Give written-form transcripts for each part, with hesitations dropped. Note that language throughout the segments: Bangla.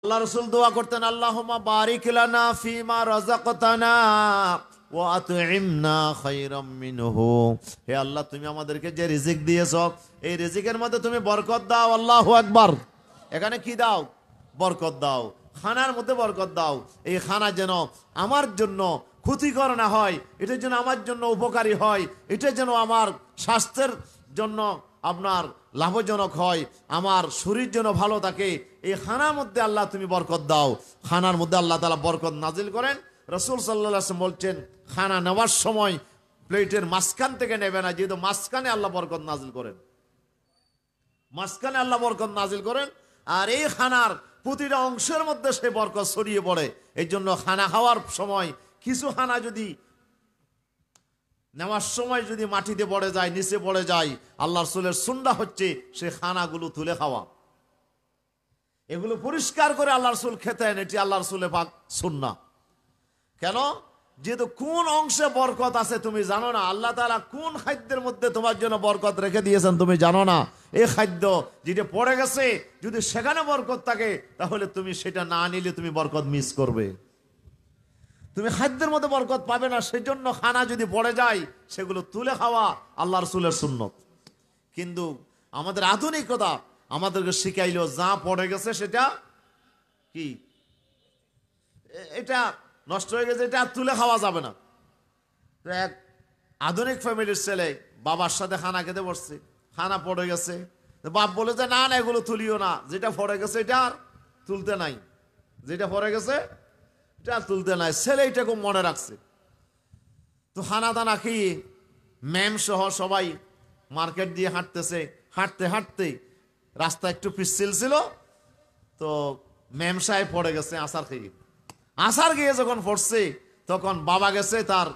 আল্লাহ রাসূল দোয়া করতেন, আল্লাহুম্মা বারিক লানা ফিমা রাযাকতানা ওয়া আত'ইমনা খায়রাম মিনহু। হে আল্লাহ, তুমি আমাদেরকে যে রিজিক দিয়েছো এই রিজিকের মধ্যে তুমি বরকত দাও। আল্লাহু আকবার। এখানে কি দাও? বরকত দাও। খানার মধ্যে বরকত দাও। এই খানা যেন আমার জন্য ক্ষতিকর না হয়, এটা যেন আমার জন্য উপকারী হয়, এটা যেন আমার স্বাস্থ্যের জন্য আপনার লাভজনক হয়, আমার শরীর যেন ভালো থাকে। এই খানার মধ্যে আল্লাহ তুমি বরকত দাও। খানার মধ্যে আল্লাহ তাআলা বরকত নাজিল করেন। রাসূল সাল্লাল্লাহু আলাইহি ওয়াসাল্লাম বলছেন, খানা নেওয়ার সময় প্লেটের মাঝখান থেকে নেবে না, যেহেতু মাঝখানে আল্লাহ বরকত নাজিল করেন, মাঝখানে আল্লাহ বরকত নাজিল করেন। আর এই খানার প্রতিটা অংশের মধ্যে সে বরকত ছড়িয়ে পড়ে। এই জন্য খানা খাওয়ার সময় কিছু খানা যদি নেওয়ার সময় যদি মাটিতে পড়ে যায়, নিচে পড়ে যায়, আল্লাহ রাসূলের সুন্নাহ হচ্ছে সে খানাগুলো তুলে খাওয়া, এগুলো পরিষ্কার করে আল্লাহ রাসূল খেতেন। এটি আল্লাহ রাসূলের পাক সুন্নাহ। কেন? যেহেতু কোন অংশে বরকত আছে তুমি জানো না, আল্লাহ তাআলা কোন খাদ্যের মধ্যে তোমার জন্য বরকত রেখে দিয়েছেন তুমি জানো না। এই খাদ্য যেটা পড়ে গেছে, যদি সেখানে বরকত থাকে তাহলে তুমি সেটা না নিলে তুমি বরকত মিস করবে, তুমি খাদ্যের মধ্যে বরকত পাবে না। সেজন্য খানা যদি পড়ে যায় সেগুলো তুলে খাওয়া আল্লাহ রাসূলের সুন্নত। কিন্তু আমাদের আধুনিকতা আমাদেরকে শিখাইলো যা পড়ে গেছে সেটা কি, এটা নষ্ট হয়ে গেছে, এটা তুলে খাওয়া যাবে না। তো এক আধুনিক ফ্যামিলির ছেলে বাবার সাথে খানা খেতে বসছে, খানা পড়ে গেছে, বাপ বলে যে না না এগুলো তুলিও না, যেটা পড়ে গেছে এটা আর তুলতে নাই, যেটা পড়ে গেছে এটা আর তুলতে নাই। ছেলে এটা খুব মনে রাখছে। তো খানা দানা খেয়ে ম্যাম সহ সবাই মার্কেট দিয়ে হাঁটতেছে, হাঁটতে হাঁটতে রাস্তা একটু পিচ্ছিল ছিল, তো ম্যাম সাহেব পড়ে গেছে আসার খেয়ে। আসার গিয়ে যখন পড়ছে তখন বাবা গেছে তার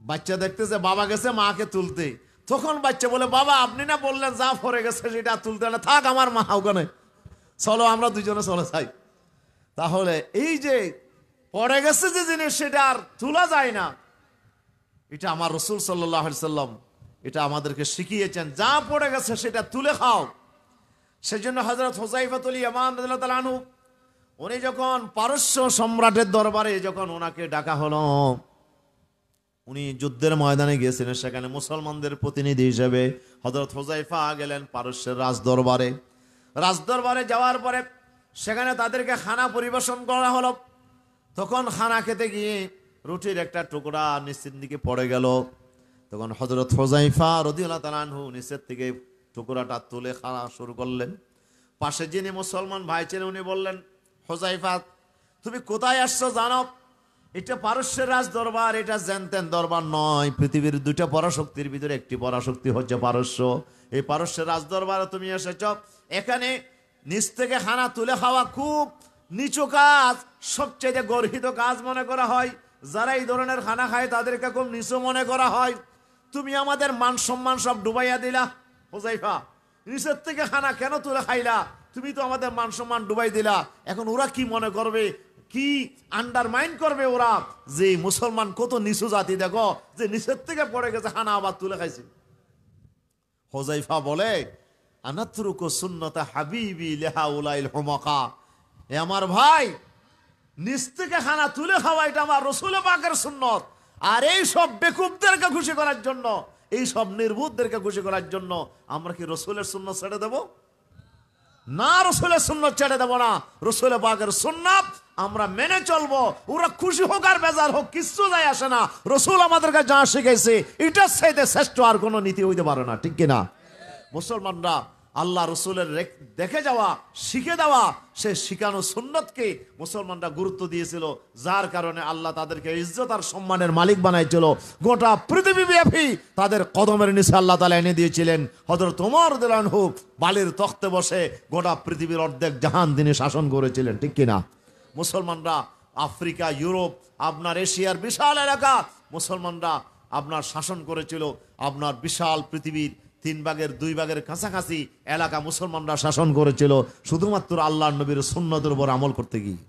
বাচ্চা দেখতেছে, বাবা গেছে মাকে তুলতে। তখন বাচ্চা বলে, বাবা আপনি না বললেন যা পড়ে গেছে সেটা তুলতে না, থাক আমার মা ওখানে, চলো আমরা দুজনে চলে যাই। তাহলে এই যে পড়ে গেছে যে জিনিস সেটা আর তোলা যায় না, এটা আমার রাসূল সাল্লাল্লাহু আলাইহি সাল্লাম এটা আমাদেরকে শিখিয়েছেন, যা পড়ে গেছে সেটা তুলে খাও। সেজন্য হযরত হুযায়ফাতুল ইয়ামান রাদিয়াল্লাহু তাআলা আনহু উনি যখন পারস্য সম্রাটের দরবারে যখন ওনাকে ডাকা হলো, উনি যুদ্ধের ময়দানে গিয়েছিলেন, সেখানে মুসলমানদের প্রতিনিধি হিসেবে হযরত হুযায়ফা গেলেন পারস্যের রাজদরবারে। রাজদরবারে যাওয়ার পরে সেখানে তাদেরকে খানা পরিবেশন করা হলো। তখন খানা খেতে গিয়ে রুটির একটা টুকরা নিচের দিকে পড়ে গেল। তখন হযরত হুযায়ফা রাদিয়াল্লাহু তাআলা আনহু নিচের থেকে টুকরাটা তুলে খাওয়া শুরু করলেন। পাশে যিনি মুসলমান ভাই ছিলেন উনি বললেন, হুযায়ফা তুমি কোথায় আসছো জানো? এটা পারস্যের রাজ দরবার, এটা জেনতেন দরবার নয়। পৃথিবীর দুইটা পরাশক্তির ভিতরে একটি পরাশক্তি হচ্ছে পারস্য। এই পারস্যের রাজ দরবারে তুমি এসেছ, এখানে নিচ থেকে খানা তুলে খাওয়া খুব নিচু কাজ, সবচেয়ে গর্হিত কাজ মনে করা হয়। যারা এই ধরনের খানা খায় তাদেরকে খুব নিচু মনে করা হয়। তুমি আমাদের মান সম্মান সব ডুবাইয়া দিলা হুযায়ফা, নিচের থেকে খানা কেন তুলে খাইলা? তুমি তো আমাদের মান সম্মান ডুবাই দিলা। এখন ওরা কি মনে করবে, কি আন্ডারমাইন করবে ওরা, যে মুসলমান কত নিচু জাতি, দেখো যে নিচের থেকে পড়ে গেছে খানা আবার তুলে খাইছে। হুযায়ফা বলে, আনাতরুকু সুন্নাতা হাবিবি লিহাউলাইল হুমাকা, এ আমার ভাই, নিচ থেকে খানা তুলে খাওয়া এটা আমার রাসূল পাকের সুন্নত। আর এই সব বেকুবদেরকে খুশি করার জন্য, এই সব নির্বুধদেরকে খুশি করার জন্য আমরা কি রাসূলের সুন্নত ছেড়ে দেব? না, রাসূলের সুন্নত ছেড়ে দেব না। রাসূল পাকের সুন্নাত আমরা মেনে চলবো। ওরা খুশি হোক আর বেজার হোক কিচ্ছু যায় আসে না। রাসূল আমাদেরকে যা শিখাইছে এটার চাইতে শ্রেষ্ঠ আর কোনো নীতি হইতে পারে না, ঠিক কিনা? মুসলমানরা আল্লাহ রসুলের দেখে যাওয়া, শিখে দেওয়া, সে শিখানো সুন্নতকে মুসলমানরা গুরুত্ব দিয়েছিল, যার কারণে আল্লাহ তাদেরকে ইজ্জত আর সম্মানের মালিক বানাইছিল। গোটা পৃথিবীব্যাপী তাদের কদমের নিচে আল্লাহ তাআলা এনে দিয়েছিলেন। হযরত ওমর রাদিয়াল্লাহু আনহু বালির তখতে বসে গোটা পৃথিবীর অর্ধেক জাহান তিনি শাসন করেছিলেন, ঠিক কিনা? মুসলমানরা আফ্রিকা, ইউরোপ, আপনার এশিয়ার বিশাল এলাকা মুসলমানরা আপনার শাসন করেছিল। আপনার বিশাল পৃথিবীর 3 ভাগের 2 ভাগের কাছাকাছি এলাকা মুসলমানরা শাসন করেছিল, শুধুমাত্র আল্লাহর নবীর সুন্নতের উপর আমল করতে গিয়ে।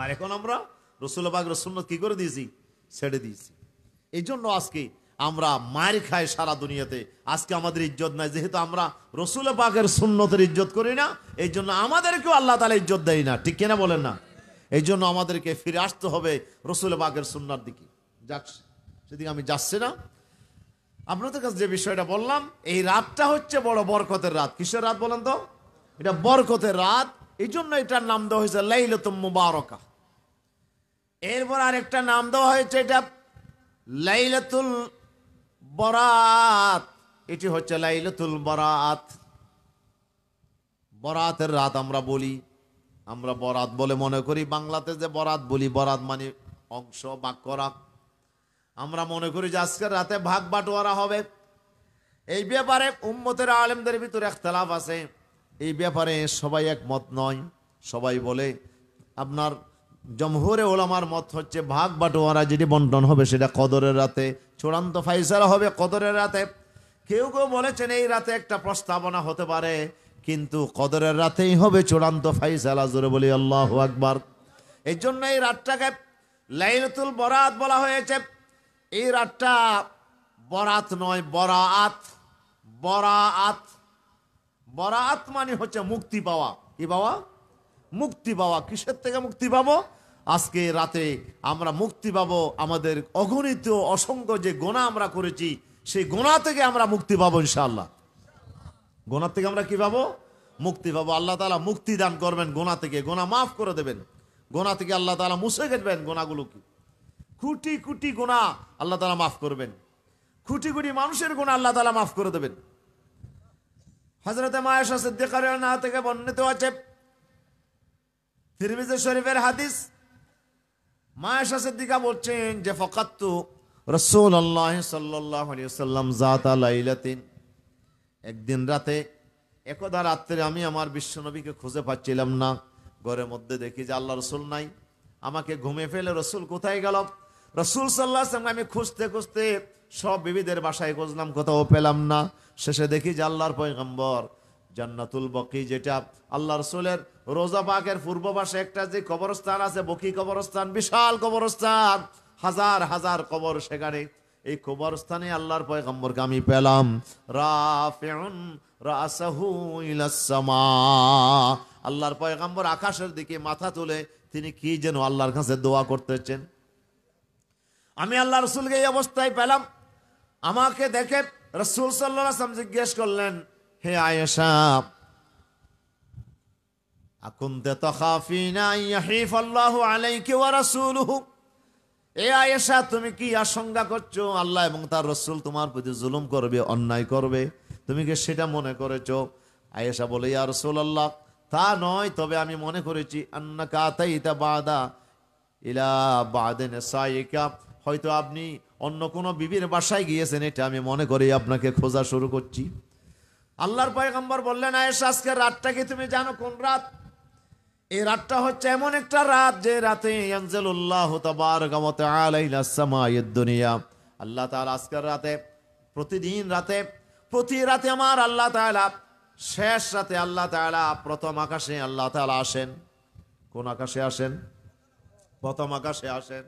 আর এখন আমরা রাসূল পাকের সুন্নত কি করে দিয়েছি? ছেড়ে দিয়েছি। এই জন্য আজকে আমরা মার খাই সারা দুনিয়াতে। আজকে আমাদের ইজ্জত নাই, যেহেতু আমরা রসুল পাকের সুন্নতের ইজ্জত করি না, এই জন্য আমাদেরকেও আল্লাহ তাআলা ইজ্জত দেয় না, ঠিক কিনা বলেন না? এই জন্য আমাদেরকে ফিরে আসতে হবে রসুল পাকের সুন্নার দিকে। যাক, সেদিকে আমি যাচ্ছি না। আপনাদের কাছে যে বিষয়টা বললাম, এই রাতটা হচ্ছে বড় বরকতের রাত। কিসের রাত বলেন তো? এটা বরকতের রাত, এই জন্য এটার নাম দেওয়া হয়েছে লাইলাতুল মুবারাকা। এরপর আরেকটা নাম দেওয়া হয়েছে এটা লাইলাতুল বরাত। এটি হচ্ছে লাইলাতুল বরাত, বরাতের রাত আমরা বলি। আমরা বরাত বলে মনে করি, বাংলাতে যে বরাত বলি, বরাত মানে অংশ, ভাগ করা। আমরা মনে করি যে আজকের রাতে ভাগ বাটোয়ারা হবে। এই ব্যাপারে উম্মতের আলেমদের ভিতরে ইখতিলাফ আছে। এই ব্যাপারে সবাই একমত নয়। সবাই বলে, আপনার জমহুরে ওলামার মত হচ্ছে ভাগ বাটোয়ারা যেটি বন্টন হবে সেটা কদরের রাতে, চূড়ান্ত ফাইসালা হবে কদরের রাতে। কেউ কেউ বলেছেন এই রাতে একটা প্রস্তাবনা হতে পারে, কিন্তু কদরের রাতেই হবে চূড়ান্ত ফাইসালা। জোরে বলি আল্লাহু আকবার। এই জন্য এই রাতটাকে লাইলাতুল বরাত বলা হয়েছে। এই রাতটা বরাত নয়, বরাত। বরাত, বরাত মানে হচ্ছে মুক্তি পাওয়া। কি পাওয়া? মুক্তি পাওয়া। কিসের থেকে মুক্তি পাবো? আজকে রাতে আমরা মুক্তি পাবো আমাদের অগণিত অসংখ্য যে গোনা আমরা করেছি, সেই গোনা থেকে আমরা মুক্তি পাবো ইনশাআল্লাহ। গোনা থেকে আমরা কি পাবো? মুক্তি পাবো। আল্লাহ তাআলা মুক্তি দান করবেন গোনা থেকে, গোনা মাফ করে দেবেন। গোনা থেকে আল্লাহ তাআলা মুছে দেবেন গোনাগুলো। কি কোটি কোটি গোনা আল্লাহ তাআলা মাফ করবেন। কোটি কোটি মানুষের গোনা আল্লাহ তাআলা মাফ করে দেবেন। হযরত আয়েশা সিদ্দিকা রাদিয়াল্লাহু আনহা থেকে বর্ণিত আছে, তিরমিজি শরীফের হাদিস। আয়েশা সিদ্দিকা বলছেন যে ফাকাতু রাসূলুল্লাহ সাল্লাল্লাহু আলাইহি ওয়াসাল্লাম যাতা লাইলাতিন, একদিন রাতে, একদা রাত্রে আমি আমার বিশ্বনবীকে খুঁজে পাচ্ছিলাম না। ঘরের মধ্যে দেখি যে আল্লাহ রসুল নাই। আমাকে ঘুমে ফেলে রসুল কোথায় গেল? রসুল সাল্লাল্লাহু আলাইহি ওয়াসাল্লাম আমি খুঁজতে খুঁজতে সব বিবিদের বাসায় খুঁজলাম, কোথাও পেলাম না। শেষে দেখি যে আল্লাহর পয়গম্বর জান্নাতুল বকি, যেটা আল্লাহ রসুলের রোজা পাকের পূর্ব পাশে একটা যে কবরস্থান আছে, বকি কবরস্থান, বিশাল কবরস্থান, হাজার হাজার কবর সেখানে। এই কবরস্থানে আল্লাহর পয়গম্বরকে আমি পেলাম। রাফিউন রাসাহু ইলাস সামা, আল্লাহর পয়গম্বর আকাশের দিকে মাথা তুলে তিনি কি যেন আল্লাহর কাছে দোয়া করতেছেন। আমি আল্লাহ রসুলকে এই অবস্থায় পেলাম। আমাকে দেখে রসুল সাল্লাল্লাহু আলাইহি ওয়াসাল্লাম জিজ্ঞেস করলেন, হে আয়েশা, আকুনতা তাখাফিনা ইয়াহিফাল্লাহু আলাইকি ওয়া রাসূলুহু, এ আয়েশা তুমি কি আশঙ্কা করছো আল্লাহ এবং তার রাসূল তোমার প্রতি জুলুম করবে, অন্যায় করবে? তুমি কি সেটা মনে করেছো? আয়েশা বলে, ইয়া রাসূলুল্লাহ, তা নয়, তবে আমি মনে করেছি আন্নাকা আতাইতা বাদা ইলা বাদিন সাইকা, হয়তো আপনি অন্য কোনো বিবির বাসায় গিয়েছেন, এটা আমি মনে করি আপনাকে খোঁজা শুরু করছি। আল্লাহর পয়গম্বর বললেন, আয়েশা, আজকের রাতটা কি তুমি জানো কোন রাত? এই রাতটা হচ্ছে এমন একটা রাত যে রাতে ইয়ানজিলুল্লাহু তাবারাকা ওয়া তাআলা ইলাস সামাইদ দুনিয়া, আল্লাহ তাআলা আজকের রাতে, প্রতিদিন রাতে, প্রতি রাতে আমার আল্লাহ তাআলা, শেষ রাতে আল্লাহ তাআলা প্রথম আকাশে আল্লাহ তাআলা আসেন। কোন আকাশে আসেন? প্রথম আকাশে আসেন।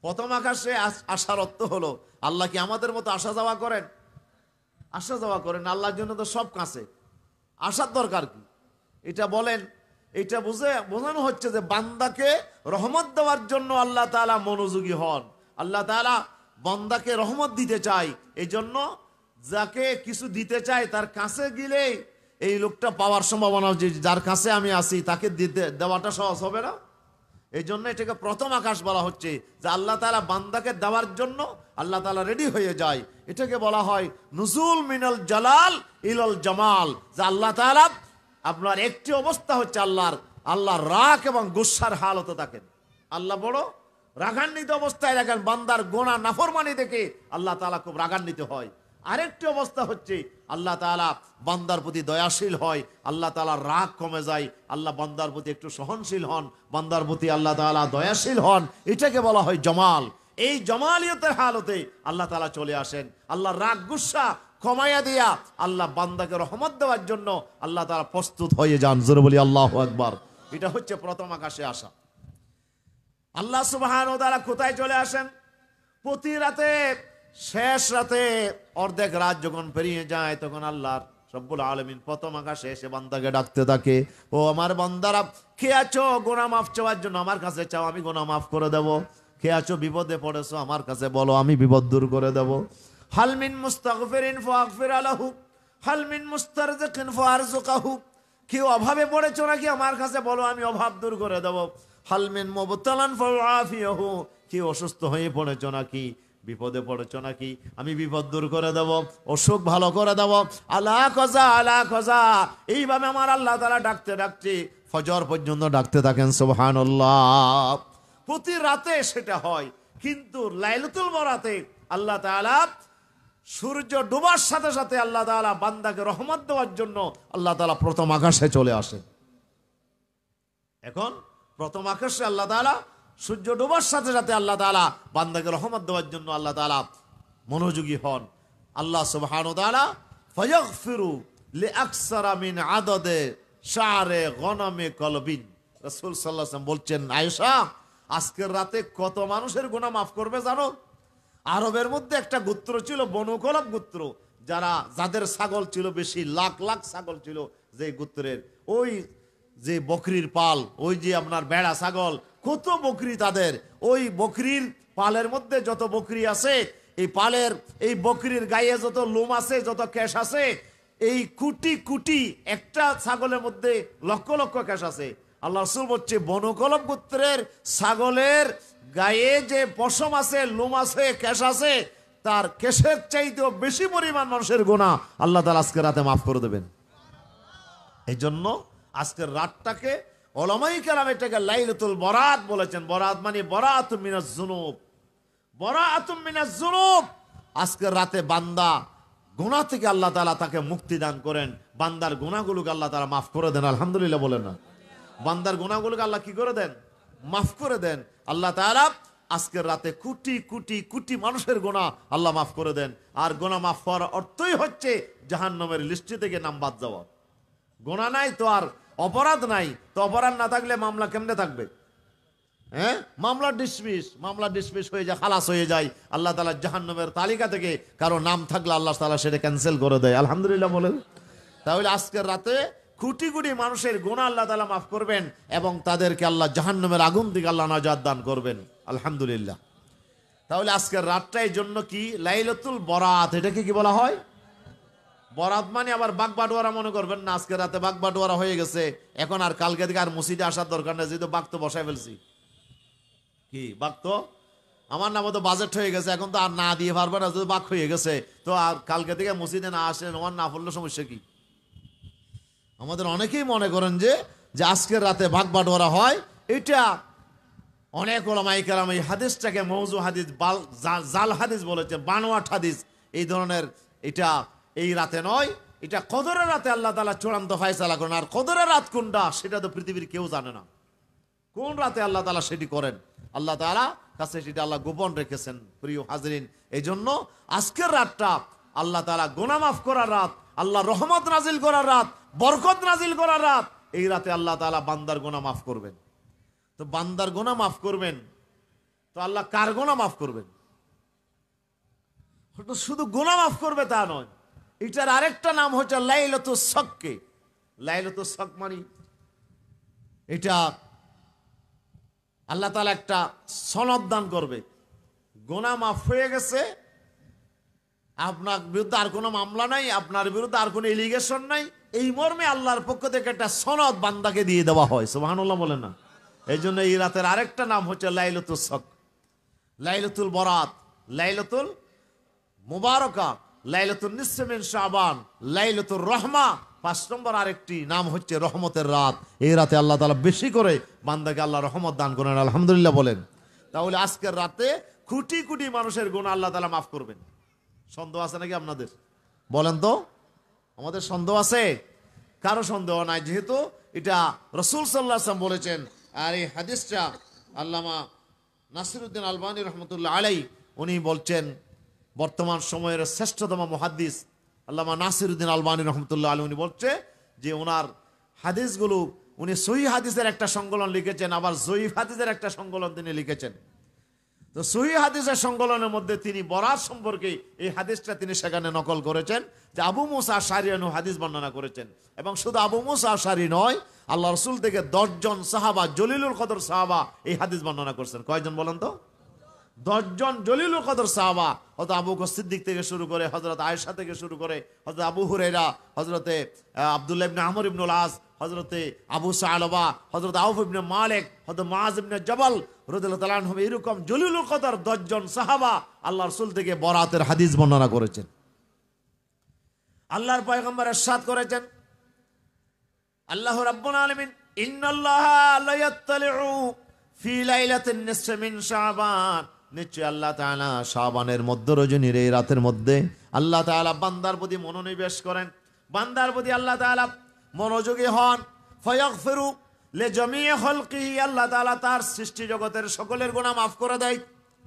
প্রথম আকাশে আসার অর্থ হলো, আল্লাহ কি আমাদের মতো আসা যাওয়া করেন? আসা যাওয়া করেন। আল্লাহর জন্য তো সব কাছে, আসার দরকার কি? এটা বলেন, এটা বোঝানো হচ্ছে যে বান্দাকে রহমত দেওয়ার জন্য আল্লাহ তাআলা মনোযোগী হন। আল্লাহ তাআলা বান্দাকে রহমত দিতে চায়, এই জন্য যাকে কিছু দিতে চায় তার কাছে গেলে এই লোকটা পাওয়ার সম্ভাবনা, যে যার কাছে আমি আছি তাকে দেওয়াটা সহজ হবে না। এই জন্য এটাকে প্রথম আকাশ বলা হচ্ছে, যে আল্লাহ তাআলা বান্দাকে দেওয়ার জন্য আল্লাহ তাআলা রেডি হয়ে যায়। এটাকে বলা হয় নুজুল মিনাল জালাল ইলাল জামাল, যে আল্লাহ তাআলা আপনার একটি অবস্থা হচ্ছে আল্লাহর রাগ এবং গুসার হালতে থাকেন। আল্লাহ বড় রাগান্বিত অবস্থায় রাখেন, বান্দার গোনা নাফরমানি দেখে আল্লাহ তাআলা খুব রাগান্বিত হয়। আরেকটি অবস্থা হচ্ছে আল্লাহ তাআলা বান্দার প্রতি দয়াশীল হয়, আল্লাহ তাআলার রাগ কমে যায়, আল্লাহ বান্দার প্রতি একটু সহনশীল হন, বান্দার প্রতি আল্লাহ তাআলা দয়াশীল হন। এটাকে বলা হয় জামাল। এই জামালিয়তের হালতে আল্লাহ তাআলা চলে আসেন। আল্লাহর রাগ গুসা কমাইয়া দিয়া আল্লাহ বান্দাকে রহমত দেওয়ার জন্য আল্লাহ তাআলা প্রস্তুত হয়ে যান। জোরে বলি আল্লাহু আকবার। এটা হচ্ছে প্রথম আকাশে আসা। আল্লাহ সুবহানাহু ওয়া তাআলা কোথায় চলে আসেন? প্রতি রাতে শেষ রাতে অর্ধেক রাত যখন পেরিয়ে যায় তখন আল্লাহ রব্বুল আলামিন প্রথম আকাশে এসে বান্দাকে ডাকতে থাকে, ও আমার বান্দারা, কে আছো গুনাহ মাফ চাওয়ার জন্য আমার কাছে চাও, আমি গুনাহ মাফ করে দেব। কে আছো বিপদে পড়েছো আমার কাছে বলো, আমি বিপদ দূর করে দেব। হাল মিন মুস্তাগফিরিন ফাগফির লাহু, হাল মিন মুস্তারজিকিন ফারযুকহু, কেউ অভাবে পড়েছো নাকি আমার কাছে বলো, আমি অভাব দূর করে দেব। হাল মিন মুবতালান ফাআফিয়াহু, কেউ অসুস্থ হয়ে পড়েছো নাকি, বিপদে পড়েছো নাকি, আমি বিপদ দূর করে দেব, অসুখ ভালো করে দেব। আলা কজা আলা কজা, এইভাবে আমার আল্লাহ তাআলা ডাকতে ডাকতে ফজর পর্যন্ত ডাকতে থাকেন। সুবহানাল্লাহ। প্রতি রাতে সেটা হয়, কিন্তু লাইলাতুল বরাতে আল্লাহ তাআলা সূর্য ডোবার সাথে সাথে আল্লাহ তাআলা বান্দাকে রহমত দেওয়ার জন্য আল্লাহ তাআলা প্রথম আকাশে চলে আসেন। এখন প্রথম আকাশে আল্লাহ তাআলা সূর্য ডোবার সাথে সাথে আল্লাহ তাআলা বান্দাকে রহমত দেওয়ার জন্য আল্লাহ তাআলা মনোযোগী হন। আল্লাহ সুবহানাহু ওয়া তাআলা ফায়াগফিরু লিআকসারা মিন আদাদে শারে গনামে কলবিন, রাসূল সাল্লাল্লাহু আলাইহি ওয়াসাল্লাম বলছেন, আয়েশা, আজকের রাতে কত মানুষের গুনাহ মাফ করবে জানো? আরবের মধ্যে একটা গোত্র ছিল বনু কলব গোত্র, যাদের ছাগল ছিল বেশি, লাখ লাখ ছাগল ছিল। যে গোত্রের ওই যে বকরির পাল, ওই যে আপনার বেড়া ছাগল, কত বকরি তাদের, ওই বকরির পালের মধ্যে যত বকরি আছে, এই পালের এই বকরির গায়ে যত লোম আছে, যত কেশ আছে, এই কুটি কুটি একটা ছাগলের মধ্যে লক্ষ লক্ষ কেশ আছে। আল্লাহ রাসূল বলছে, বনু কলব গোত্রের ছাগলের গায়ে যে পশম আছে, লোম আছে, কেশ আছে, তার কেশের চাইতেও বেশি পরিমাণ মানুষের গুনাহ আল্লাহ তাআলা আজকে রাতে মাফ করে দেবেন। এই জন্য আজকের রাতটাকে উলামায়ে কেরাম এটাকে লাইলাতুল বরাত বলেছেন। বরাত মানে বরাতুম মিনাজ যুনুব, বরাতুম মিনাজ যুনুব। আজকের রাতে বান্দা গুনাহ থেকে আল্লাহ তাআলা তাকে মুক্তি দান করেন, বান্দার গুনাহগুলোকে আল্লাহ তাআলা মাফ করে দেন। আলহামদুলিল্লাহ বলেন না? বান্দার গুনাহগুলোকে আল্লাহ কি করে দেন? মাফ করে দেন। আল্লাহ তাআলা আজকের রাতে কোটি কোটি কোটি মানুষের গুনাহ আল্লাহ মাফ করে দেন। আর গুনাহ মাফ করার অর্থই হচ্ছে জাহান্নামের লিস্টে থেকে নাম বাদ যাওয়া। গুনাহ নাই তো আর অপরাধ নাই, তো অপরাধ না থাকলে মামলা কেমনে থাকবে? হ্যাঁ, মামলা ডিসমিস হয়ে যায়, খালাস হয়ে যায়। আল্লাহ তাআলা জাহান্নামের তালিকা থেকে কারো নাম থাকলে আল্লাহ তাআলা সেটা ক্যান্সেল করে দেয়। আলহামদুলিল্লাহ বলেন। তাহলে আজকের রাতে কোটি কোটি মানুষের গুনাহ আল্লাহ তাআলা মাফ করবেন এবং তাদেরকে আল্লাহ জাহান্নামের আগুন থেকে আল্লাহ নাজাত দান করবেন। আলহামদুলিল্লাহ। তাহলে আজকের রাতটার জন্য কি লাইলাতুল বরাত, এটাকে কি বলা হয়? বরাত মানে আবার বাগবাটোয়ারা মনে করবেন না, আজকে রাতে বাগবাটোয়ারা হয়ে গেছে, এখন আর কালকে থেকে আর মসজিদে আসার দরকার নেই, যেহেতু বাগ তো বসায় ফেলছি। কি বাগ তো আমার নামে তো বাজেট হয়ে গেছে, এখন তো আর না দিয়ে পারবে না, যদি বাগ হয়ে গেছে তো আর কালকে থেকে মসজিদে না আসেন, আমার না পড়লে সমস্যা কি? আমাদের অনেকেই মনে করেন যে আজকের রাতে বাগবাটোয়ারা হয়, এটা অনেক ওলামায়ে কেরাম এই হাদিসটাকে মওযু হাদিস, জাল হাদিস বলেছে, বানোয়াট হাদিস। এই ধরনের এটা এই রাতে নয়, এটা কদরের রাতে আল্লাহ তাআলা চূড়ান্ত ফয়সালা করেন। আর কদরের রাত কোনটা সেটা তো পৃথিবীর কেউ জানে না। কোন রাতে আল্লাহ তাআলা সেটি করেন, আল্লাহ তাআলা কাছে সেটা আল্লাহ গোপন রেখেছেন। প্রিয় হাজরিন, এই জন্য আজকের রাতটা আল্লাহ তাআলা গুনাহ মাফ করার রাত, আল্লাহ রহমত নাজিল করার রাত, বরকত নাজিল করার রাত। এই রাতে আল্লাহ তাআলা বান্দার গুনাহ মাফ করবেন। তো বান্দার গুনাহ মাফ করবেন, তো আল্লাহ কার গুনাহ মাফ করবেন? শুধু গুনাহ মাফ করবে তা নয়, এটার আরেকটা নাম হচ্ছে লাইলাতুস শক। লাইলাতুস শক মানে এটা আল্লাহ তাআলা একটা সনদ দান করবে, গুনাহ মাফ হয়ে গেছে, আপনার বিরুদ্ধে আর কোনো মামলা নাই, আপনার বিরুদ্ধে আর কোনো এলিগেশন নাই, এই মর্মে আল্লাহর পক্ষ থেকে একটা সনদ বান্দাকে দিয়ে দেওয়া হয়। সুবহানাল্লাহ বলেন না? এই জন্য এই রাতের আরেকটা নাম হচ্ছে লাইলাতুস শক, লাইলাতুল বরাত, লাইলাতুল মুবারাকা, লাইলাতুন নিসফে মিন শাবান, লাইলাতুর রহমা। 5 নম্বর আরেকটি নাম হচ্ছে রহমতের রাত। এই রাতে আল্লাহ তাআলা বেশি করে বান্দাকে আল্লাহ রহমত দান করেন। আলহামদুলিল্লাহ বলেন। তাহলে আজকের রাতে কোটি কোটি মানুষের গুনাহ আল্লাহ তাআলা মাফ করবেন। সন্দেহ আছে নাকি আপনাদের? বলেন তো, আমাদের সন্দেহ আছে? কারো সন্দেহ নাই, যেহেতু এটা রাসূল সাল্লাল্লাহু আলাইহি ওয়াসাল্লাম বলেছেন। আর এই হাদিসটা আল্লামা নাসিরউদ্দিন আলবানী রহমতুল্লাহ আলাইহি উনি বলছেন, বর্তমান সময়ের শ্রেষ্ঠতম মুহাদ্দিস আল্লামা নাসিরউদ্দিন আলবানী রহমতুল্লাহ আলাইহি উনি বলছে যে ওনার হাদিসগুলো উনি সহিহ হাদিসের একটা সংকলন লিখেছেন, আবার জয়ীফ হাদিসের একটা সংকলন তিনি লিখেছেন। তো সহিহ হাদিসের সংকলনের মধ্যে তিনি বরাত সম্পর্কে এই হাদিসটা তিনি সেখানে নকল করেছেন যে আবু মুসা আশআরী হাদিস বর্ণনা করেছেন। এবং শুধু আবু মুসা আশআরী নয়, আল্লাহ রাসূল থেকে 10 জন সাহাবা, জলিলুল কদর সাহাবা এই হাদিস বর্ণনা করছেন। কয়জন বলেন তো? 10 জন জলিলুল কদর সাহাবা। হযরত আবু বকর সিদ্দিক থেকে শুরু করে, হযরত আয়েশা থেকে শুরু করে, হযরত আবু হুরায়রা, হযরতে আব্দুল্লাহ ইবনে আমর ইবনুল আস, হযরতে আবু সালবা, হযরত আউফ ইবনে মালিক, হযরত মুআজ ইবনে জাবাল রাদিয়াল্লাহু তাআলা আনহু, এরকম জলিলুল কদর 10 জন সাহাবা আল্লাহর রাসূল থেকে বরাতের হাদিস বর্ণনা করেছেন। আল্লাহর পয়গম্বর ইরশাদ করেছেন, আল্লাহ রাব্বুল আলামিন ইন্নাল্লাহা লা ইয়াত্তালিউ ফি লাইলাতিন নিসফি মিন শাবান, নিশ্চয় আল্লাহ তাআলা শাবানের মধ্য রজনীর এই রাতের মধ্যে আল্লাহ তাআলা বান্দার প্রতি মনোনিবেশ করেন, বান্দার প্রতি আল্লাহ তাআলা মনোযোগী হন। ফায়াগফিরু লিজামিই খালকিহি, আল্লাহ তাআলা তার সৃষ্টি জগতের সকলের গুনাহ মাফ করে দেয়।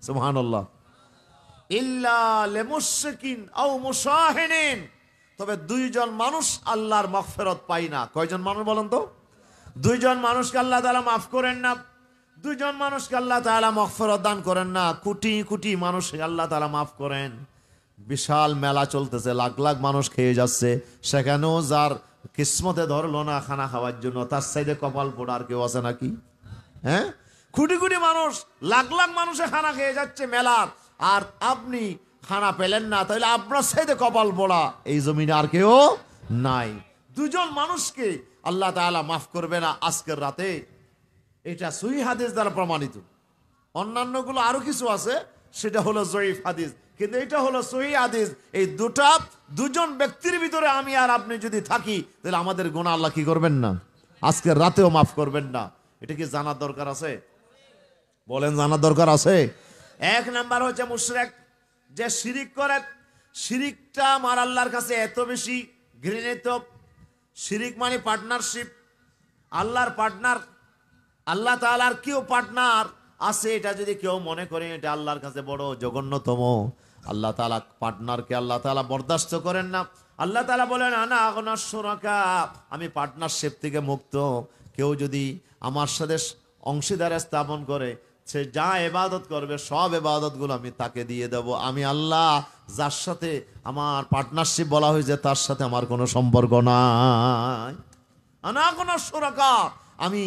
সুবহানাল্লাহ। ইল্লা লিমুশরিকিন আও মুশাহিনিন, তবে 2 জন মানুষ আল্লাহর মাগফিরাত পায় না। কয়জন মানুষ বলেন তো? 2 জন মানুষকে আল্লাহ তাআলা মাফ করেন না। 2 জন মানুষকে আল্লাহ তাআলা মাগফিরাত দান করেন না। কোটি কোটি মানুষকে আল্লাহ তাআলা মাফ করেন। বিশাল মেলা চলতেছে, লাখ লাখ মানুষ খেয়ে যাচ্ছে, সেখানেও যার কিসমতে ধরলো না খানা খাওয়ার জন্য, তার সাইডে কপাল পোড়া আর কেউ আছে নাকি? হ্যাঁ, কোটি কোটি মানুষ, লাখ লাখ মানুষে খানা খেয়ে যাচ্ছে মেলার, আর আপনি খানা পেলেন না, তাহলে আপনার সাইডে কপাল পোড়া এই জমিনে আর কেউ নাই। 2 জন মানুষকে আল্লাহ তাআলা মাফ করবে না আজকের রাতে, এটা সহিহ হাদিস দ্বারা প্রমাণিত। অন্যান্যগুলো আরো কিছু আছে, সেটা হলো জয়ীফ হাদিস, কিন্তু এটা হলো সহিহ হাদিস। এই 2 জন ব্যক্তির ভিতরে আমি আর আপনি যদি থাকি, তাহলে আমাদের গুনাহ আল্লাহ কি করবেন না? আজকের রাতেও মাফ করবেন না। এটা কি জানার দরকার আছে? বলেন, জানার দরকার আছে? 1 নাম্বার হচ্ছে মুশরিক, যে শিরিক করে। শিরিকটা আমার আল্লাহর কাছে এত বেশি ঘৃণিত। শিরিক মানে পার্টনারশিপ। আল্লাহর পার্টনার, আল্লাহ তাআলার কেউ পার্টনার আছে, এটা যদি কেউ মনে করে, এটা আল্লাহর কাছে বড় জঘন্যতম। আল্লাহ তাআলা পার্টনারকে আল্লাহ তাআলা বরদাস্ত করেন না। আল্লাহ তাআলা বলেন, আনা আগনাস শুরাকা, আমি পার্টনারশিপ থেকে মুক্ত। কেউ যদি আমার সাথে অংশীদার স্থাপন করে, সে যা ইবাদত করবে সব ইবাদতগুলো আমি তাকে দিয়ে দেব। আমি আল্লাহ যার সাথে আমার পার্টনারশিপ বলা হয়েছে, তার সাথে আমার কোনো সম্পর্ক নাই। আনা আগনাস শুরাকা, আমি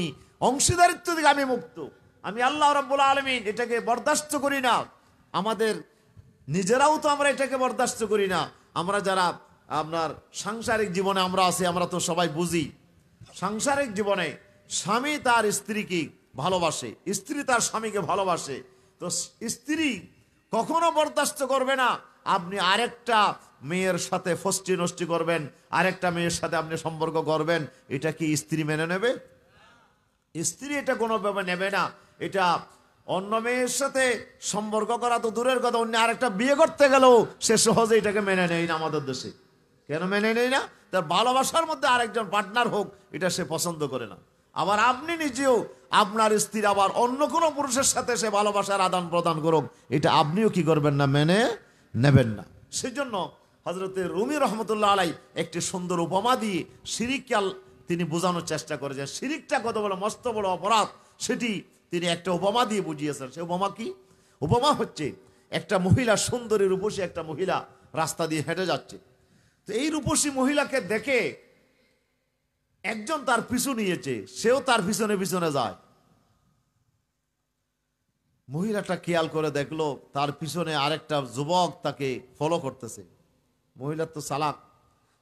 অংশীদারিত্ব থেকে আমি মুক্ত। আমি আল্লাহ রাব্বুল আলামিন এটাকে বরদাস্ত করি না। আমাদের নিজেরাও তো আমরা এটাকে বরদাস্ত করি না। আমরা যারা আপনার সাংসারিক জীবনে আমরা আছি, আমরা তো সবাই বুঝি, সাংসারিক জীবনে স্বামী তার স্ত্রীকে ভালোবাসে, স্ত্রী তার স্বামীকে ভালোবাসে, তো স্ত্রী কখনো বরদাস্ত করবে না আপনি আরেকটা মেয়ের সাথে ফষ্টি নষ্টি করবেন, আরেকটা মেয়ের সাথে আপনি সম্পর্ক করবেন। এটা কি স্ত্রী মেনে নেবে? স্ত্রী এটা কোনোভাবে নেবে না। এটা অন্য মেয়ের সাথে সম্পর্ক করা তো দূরের কথা, অন্য আরেকটা বিয়ে করতে গেলেও সে সহজে এটাকে মেনে নেয় না আমাদের দেশে। কেন মেনে নেয় না? তার ভালোবাসার মধ্যে আরেকজন পার্টনার হোক, এটা সে পছন্দ করে না। আবার আপনি নিজেও আপনার স্ত্রী আবার অন্য কোনো পুরুষের সাথে সে ভালোবাসার আদান প্রদান করুক, এটা আপনিও কি করবেন না? মেনে নেবেন না। সেজন্য হযরতে রুমি রহমতুল্লাহ আলাই একটি সুন্দর উপমা দিয়ে শিরিককে তিনি বোঝানোর চেষ্টা করেছেন। শিরিকটা কত বড় মস্ত বড় অপরাধ, সেটি তিনি একটা উপমা দিয়ে বুঝিয়েছেন। সে উপমা কি? উপমা হচ্ছে একটা মহিলা, সুন্দরী রূপসী একটা মহিলা রাস্তা দিয়ে হেঁটে যাচ্ছে। তো এই রূপসী মহিলাকে দেখে একজন তার পিছু নিয়েছে, সেও তার পিছনে পিছনে যায়। মহিলাটা খেয়াল করে দেখলো তার পিছনে আরেকটা যুবক তাকে ফলো করতেছে। মহিলা তো চালাক,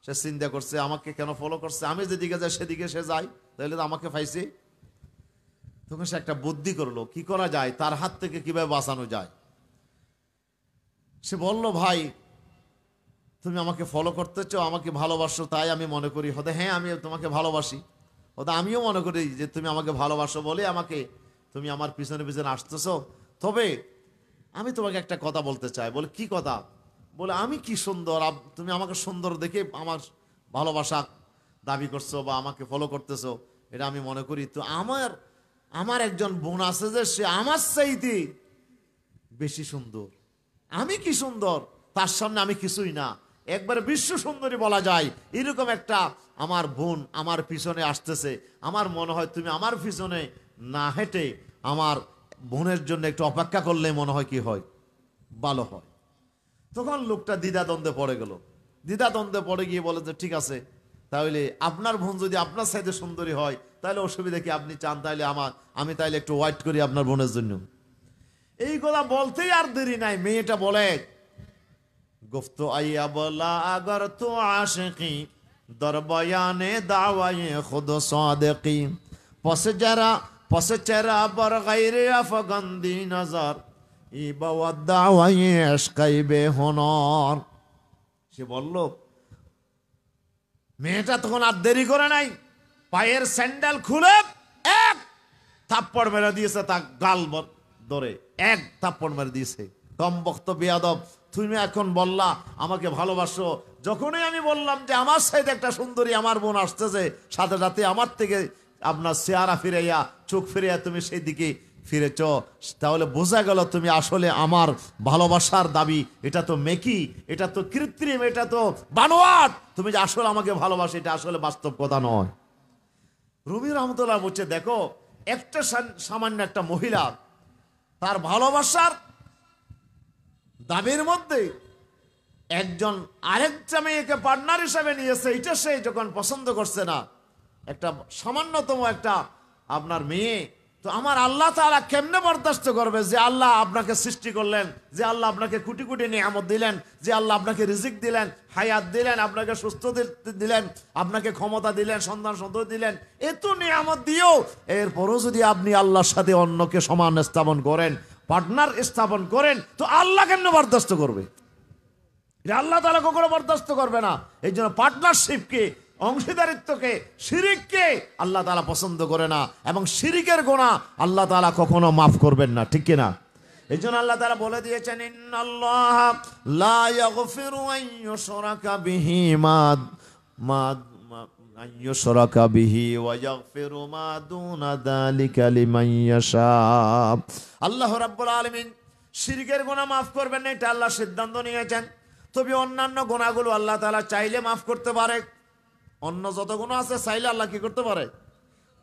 সে চিন্তা করছে আমাকে কেন ফলো করছে, আমি যেদিকে যাই সেদিকে সে যায়, তাহলে তো আমাকে পাইছে। তখন সে একটা বুদ্ধি করলো, কি করা যায়, তার হাত থেকে কিভাবে বাঁচানো যায়। সে বলল, ভাই তুমি আমাকে ফলো করতেছ, আমাকে ভালোবাসো, তাই আমি মনে করি হয়তো হ্যাঁ আমি তোমাকে ভালোবাসি, হয়তো আমিও মনে করি যে তুমি আমাকে ভালোবাসো বলে আমাকে তুমি আমার পিছনে পিছনে আসতেছো। তবে আমি তোমাকে একটা কথা বলতে চাই। বলে, কি কথা? বলে, আমি কি সুন্দর, তুমি আমাকে সুন্দর দেখে আমার ভালোবাসা দাবি করছো বা আমাকে ফলো করতেছো, এটা আমি মনে করি। তো আমার একজন বোন আছে যে সে আমার চাইতে বেশি সুন্দর। আমি কি সুন্দর, তার সামনে আমি কিছুই না, একবারে বিশ্ব সুন্দরী বলা যায়। এরকম একটা আমার বোন আমার পিছনে আসতেছে। আমার মনে হয় তুমি আমার পিছনে না হেঁটে আমার বোনের জন্য একটু অপেক্ষা করলে মনে হয় কি হয়, ভালো হয়। তখন লোকটা দ্বিধাদ্বন্দ্বে পড়ে গেল। দ্বিধাদ্বন্দ্বে পড়ে গিয়ে বলে যে ঠিক আছে, তাহলে আপনার বোন যদি আপনার সাইডে সুন্দরী হয় তাহলে অসুবিধা কি, আপনি চান তাহলে আমি তাইলে একটু ওয়াইট করি আপনার বোনের জন্য। এই কথা বলতেই আর দেরি নাই, মেয়েটা বলে গুফতো আইয়া বলা আগর তো আশিকি দরবয়ানে দাওয়ায়ে খুদ সাদিকি পসে চেরা বর গায়রে আফগন্দি নজর ই বাওয়া দাওয়ায়ে ইশকাই বেহুনর। সে বলল, মেয়েটা তখন আর দেরি করে নাই, পায়ের স্যান্ডেল খুলে এক থাপ্পড় মেরে দিয়েছে, তার গাল ধরে এক থাপ্পড় মেরে দিয়েছে। কম বক্ত বেয়াদব, তুমি এখন বললা আমাকে ভালোবাসো, যখনই আমি বললাম যে আমার সাইডে একটা সুন্দরী আমার বোন আসতেছে, সাথে সাথে আমার থেকে আপনার চেহারা ফিরাইয়া চোখ ফিরাইয়া তুমি সেই দিকে ফিরেছ, তাহলে বোঝা গেল তুমি আসলে আমার ভালোবাসার দাবি এটা তো মেকি, এটা তো কৃত্রিম, এটা তো বানোয়াট। তুমি যে আসলে আমাকে ভালোবাসো এটা আসলে বাস্তব কথা নয়। রুমি রহমতুল্লাহ বলছে, দেখো একটা সামান্য একটা মহিলা তার ভালোবাসার দাবির মধ্যে একজন আরেকটা মেয়েকে পার্টনার হিসাবে নিয়েছে, এটা সে যখন পছন্দ করছে না, একটা সামান্যতম একটা আপনার মেয়ে, তো আমার আল্লাহ তাআলা কেমনে বরদাস্ত করবে যে আল্লাহ আপনাকে সৃষ্টি করলেন, যে আল্লাহ আপনাকে কোটি কোটি নিয়ামত দিলেন, যে আল্লাহ আপনাকে রিজিক দিলেন, হায়াত দিলেন, আপনাকে সুস্থ দিলেন, আপনাকে ক্ষমতা দিলেন, সন্তান সন্ততি দিলেন, এত নিয়ামত দিও এরপরও যদি আপনি আল্লাহর সাথে অন্যকে সমান স্থাপন করেন, পার্টনার স্থাপন করেন, তো আল্লাহ কেমনে বরদাস্ত করবে? আল্লাহ তাআলা কখনো বরদাস্ত করবে না। এই জন্য পার্টনারশিপকে, অংশীদারিত্বকে, শিরিককে আল্লাহ তাআলা পছন্দ করে না, এবং শিরিকের গুনাহ আল্লাহ তাআলা কখনো মাফ করবেন না, ঠিক কিনা? এই জন্য আল্লাহ তাআলা বলে দিয়েছেন, ইন্নাল্লাহা লা ইয়াগফিরু আন ইউশরাকা বিহি আন বিহি ওয়া ইয়াগফিরু মা দুনা যালিকা লিমান ইয়াশা। আল্লাহ রাব্বুল আলামিন শিরকের গুনাহ মাফ করবেন না, এটা আল্লাহ সিদ্ধান্ত নিয়েছেন। তবে অন্যান্য গুনাহগুলো আল্লাহ তাআলা চাইলে মাফ করতে পারে। অন্য যত গুনাহ আছে চাইলে আল্লাহ কি করতে পারে?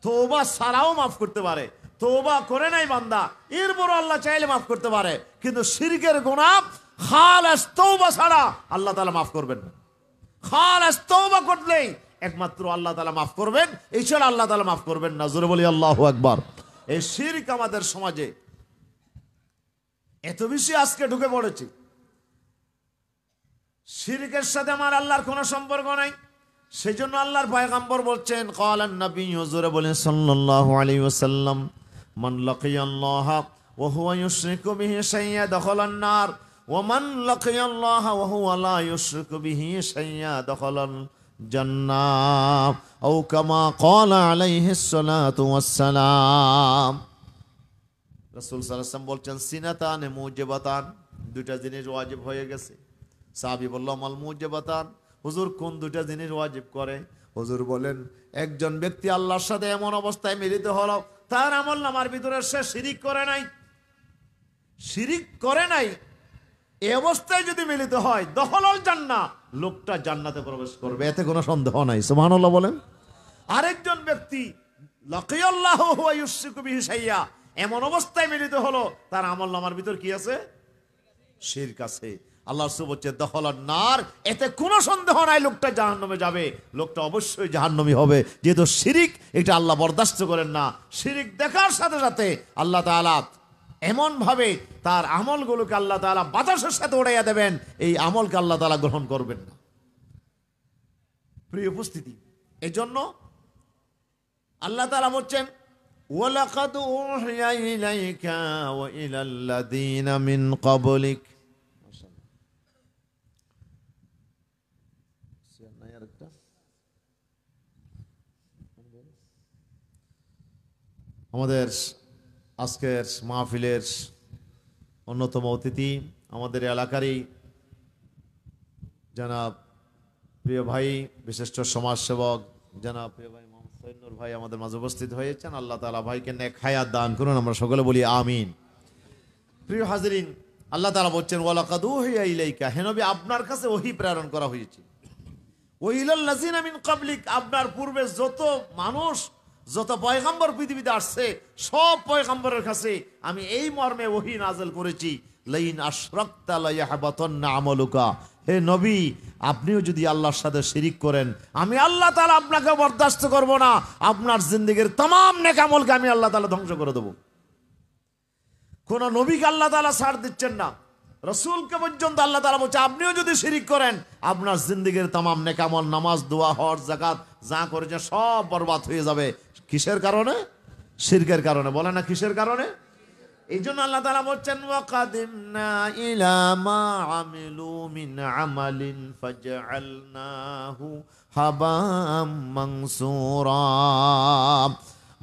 তওবা ছাড়াও মাফ করতে পারে। তওবা করে নাই বান্দা, এরপর আল্লাহ চাইলে মাফ করতে পারে, কিন্তু শিরকের গুনাহ খালাস তওবা ছাড়া আল্লাহ তাআলা মাফ করবেন না। খালাস তওবা করলেই একমাত্র আল্লাহ তাআলা মাফ করবেন, এছাড়া আল্লাহ তাআলা মাফ করবেন না। জোরে বলি আল্লাহু আকবার। এই শিরক আমাদের সমাজে এত বেশি আজকে ঢুকে পড়েছে, শিরকের সাথে আমার আল্লাহর কোনো সম্পর্ক নাই। সেই জন্য আল্লাহর পয়গম্বর বলছেন, ক্বালান নবী, হুজুরে বলেন সাল্লাল্লাহু আলাইহি ওয়াসাল্লাম, মান লাকিয়াল্লাহা ওয়া হুয়া ইউশরিকু বিহি শাইয়্যা দাখালান নার ওয়া মান লাকিয়াল্লাহা ওয়া হুয়া লা ইউশরিকু বিহি শাইয়্যা দাখালাল জান্নাহ আও কামা ক্বালা আলাইহিস সালাতু ওয়াস সালাম। রাসূল সাল্লাল্লাহু আলাইহি ওয়াসাল্লাম বলছেন, সিনাতানে মুজিবাতান, দুইটা জিনিস ওয়াজিব হয়ে গেছে। সাহাবী বলল, মাল মুজিবাতান, হুজুর কোন দুইটা জিনিস ওয়াজিব করে? হুজুর বলেন, একজন ব্যক্তি আল্লাহর সাথে এমন অবস্থায় মিলিত হলো, তার আমলনামার ভিতরে সে শিরিক করে নাই, শিরিক করে নাই, এই অবস্থায় যদি মিলিত হয়, দখলাল জান্নাহ, লোকটা জান্নাতে প্রবেশ করবে, এতে কোনো সন্দেহ নাই। সুবহানাল্লাহ বলেন। আরেকজন ব্যক্তি লাকিয়াল্লাহু ওয়া ইউশরিকু বিহি শাইয়্যা, এমন অবস্থায় মিলিত হলো, তার আমলনামার ভিতর কি আছে? শিরক আছে। আল্লাহ রাসূল বলছে দখলান নার, এতে কোনো সন্দেহ নাই লোকটা জাহান্নামে যাবে, লোকটা অবশ্যই জাহান্নামী হবে, যেহেতু শিরিক এটা আল্লাহ বরদাস্ত করেন না। শিরিক দেখার সাথে সাথে আল্লাহ তাআলা এমন ভাবে তার আমলগুলোকে আল্লাহ তাআলা বাতাসের সাথে উড়াইয়া দেবেন, এই আমলকে আল্লাহ তাআলা গ্রহণ করবেন না। প্রিয় উপস্থিতি, এজন্য আল্লাহ তাআলা বলছেন, ওয়ালাকাদ উহিয়া ইলাইকা ওয়া ইলাল্লাযীনা মিন ক্বাবলিক। আমাদের আজকের মাহফিলের অন্যতম অতিথি, আমাদের এলাকারই জনাব প্রিয় ভাই, বিশিষ্ট সমাজসেবক জনাব প্রিয় ভাই মোহাম্মদ সৈয়দ ভাই আমাদের মাঝে উপস্থিত হয়েছেন। আল্লাহ তাআলা ভাইকে নেক হায়াত দান করুন, আমরা সকলে বলি আমিন। প্রিয় হাজিরিন, আল্লাহ তাআলা বলছেন, ওয়ালাকাদ উহিয়া ইলাইকা, হে নবী আপনার কাছে ওহী প্রেরণ করা হয়েছে, ওয়া ইলাল্লাযিনা মিন ক্বাবলিক, আপনার পূর্বে যত মানুষ যত পয়গম্বর পৃথিবীতে আসছে সব পয়গম্বরের কাছে আমি এই মর্মে ওহী নাযিল করেছি, লাইন আশরাকতা লায়াহবাতান্না আমালুকা, হে নবী আপনিও যদি আল্লাহর সাথে শিরিক করেন আমি আল্লাহ তাআলা আপনাকে বরদাস্ত করব না, আপনার জিন্দেগীর तमाम নেক আমলকে আমি আল্লাহ তাআলা ধ্বংস করে দেব। কোন নবীকে আল্লাহ তাআলা ছাড় দিচ্ছেন না, রাসূলকে পর্যন্ত আল্লাহ তাআলা বলছে আপনিও যদি শিরিক করেন আপনার জিন্দেগীর तमाम নেক আমল, নামাজ, দোয়া, হজ, যাকাত যা করেছেন সব বরবাদ হয়ে যাবে। কিসের কারণে? শিরকের কারণে। বলে না কিসের কারণে? এই জন্য আল্লাহ তাআলা বলছেন ওয়াকাদিমনা ইলা মা আমিলু মিন আমালিন ফাজআলনাহু হাবাম মানসুরা।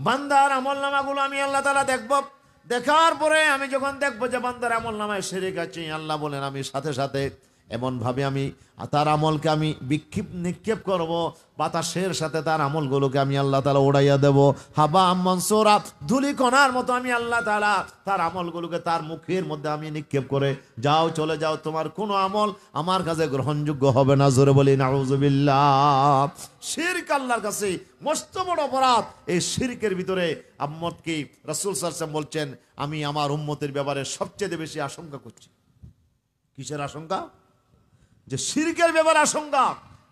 বান্দার আমলনামাগুলো আমি আল্লাহ তাআলা দেখব, দেখার পরে আমি যখন দেখবো যে বান্দার আমলনামায় শিরক আছে, আল্লাহ বলেন আমি সাথে সাথে এমন ভাবে আমি তার আমলকে আমি নিক্ষেপ করব, বাতাসের সাথে তার আমলগুলোকে আমি আল্লাহ তাআলা উড়াইয়া দেব, হাবা মানসুরা, ধুলি কণার মতো আমি আল্লাহ তাআলা তার আমলগুলোকে তার মুখের মধ্যে আমি নিক্ষেপ করে যাও চলে যাও, তোমার কোনো আমল আমার কাছে গ্রহণযোগ্য হবে না। জোরে বলি নাউজুবিল্লাহ। শিরক আল্লাহর কাছে মস্ত বড় অপরাধ। এই শিরকের ভিতরে আম্মতকে রাসূল সাল্লাল্লাহু আলাইহি ওয়াসাল্লাম বলছেন আমি আমার উম্মতের ব্যাপারে সবচেয়ে বেশি আশঙ্কা করছি। কিসের আশঙ্কা? যে শিরকের ব্যাপারে আশঙ্কা,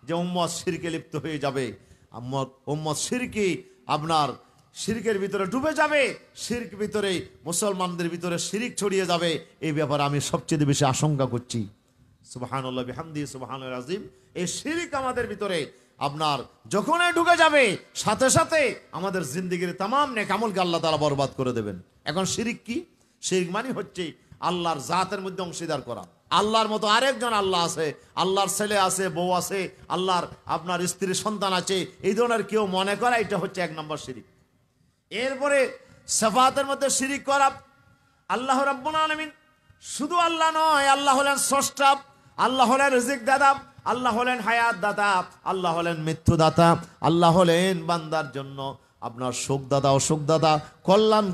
যে উম্মত শিরকে লিপ্ত হয়ে যাবে, উম্মত শিরকে আপনার শিরকের ভিতরে ডুবে যাবে, শিরক ভিতরে মুসলমানদের ভিতরে শিরক ছড়িয়ে যাবে, এই ব্যাপারে আমি সবচেয়ে বেশি আশঙ্কা করছি। সুবহানাল্লাহ বিহামদিহি সুবহানাল আযীম। এই শিরক আমাদের ভিতরে আপনার যখনই ঢুকে যাবে সাথে সাথে আমাদের জিন্দেগীর तमाम নেক আমলকে আল্লাহ তাআলা বরবাদ করে দেবেন। এখন শিরক কি? শিরক মানে হচ্ছে আল্লাহর জাতের মধ্যে অংশীদার করা। আল্লাহর মতো আরেকজন আল্লাহ আছে, আল্লাহর ছেলে আছে, বউ আছে, আল্লাহর আপনার স্ত্রী সন্তান আছে, এই ধরনের কেউ মনে করা, এটা হচ্ছে এক নম্বর শিরক। এরপরে সিফাতের মধ্যে শিরক করা। আল্লাহ রাব্বুল আলামিন শুধু আল্লাহ নয়, আল্লাহ হলেন স্রষ্টা, আল্লাহ হলেন রিজিক দাতা, আল্লাহ হলেন হায়াত দাতা, আল্লাহ হলেন মৃত্যু দাতা, আল্লাহ হলেন বান্দার জন্য আপনার সুখ দাতা অসুখ দাতা, কল্যাণ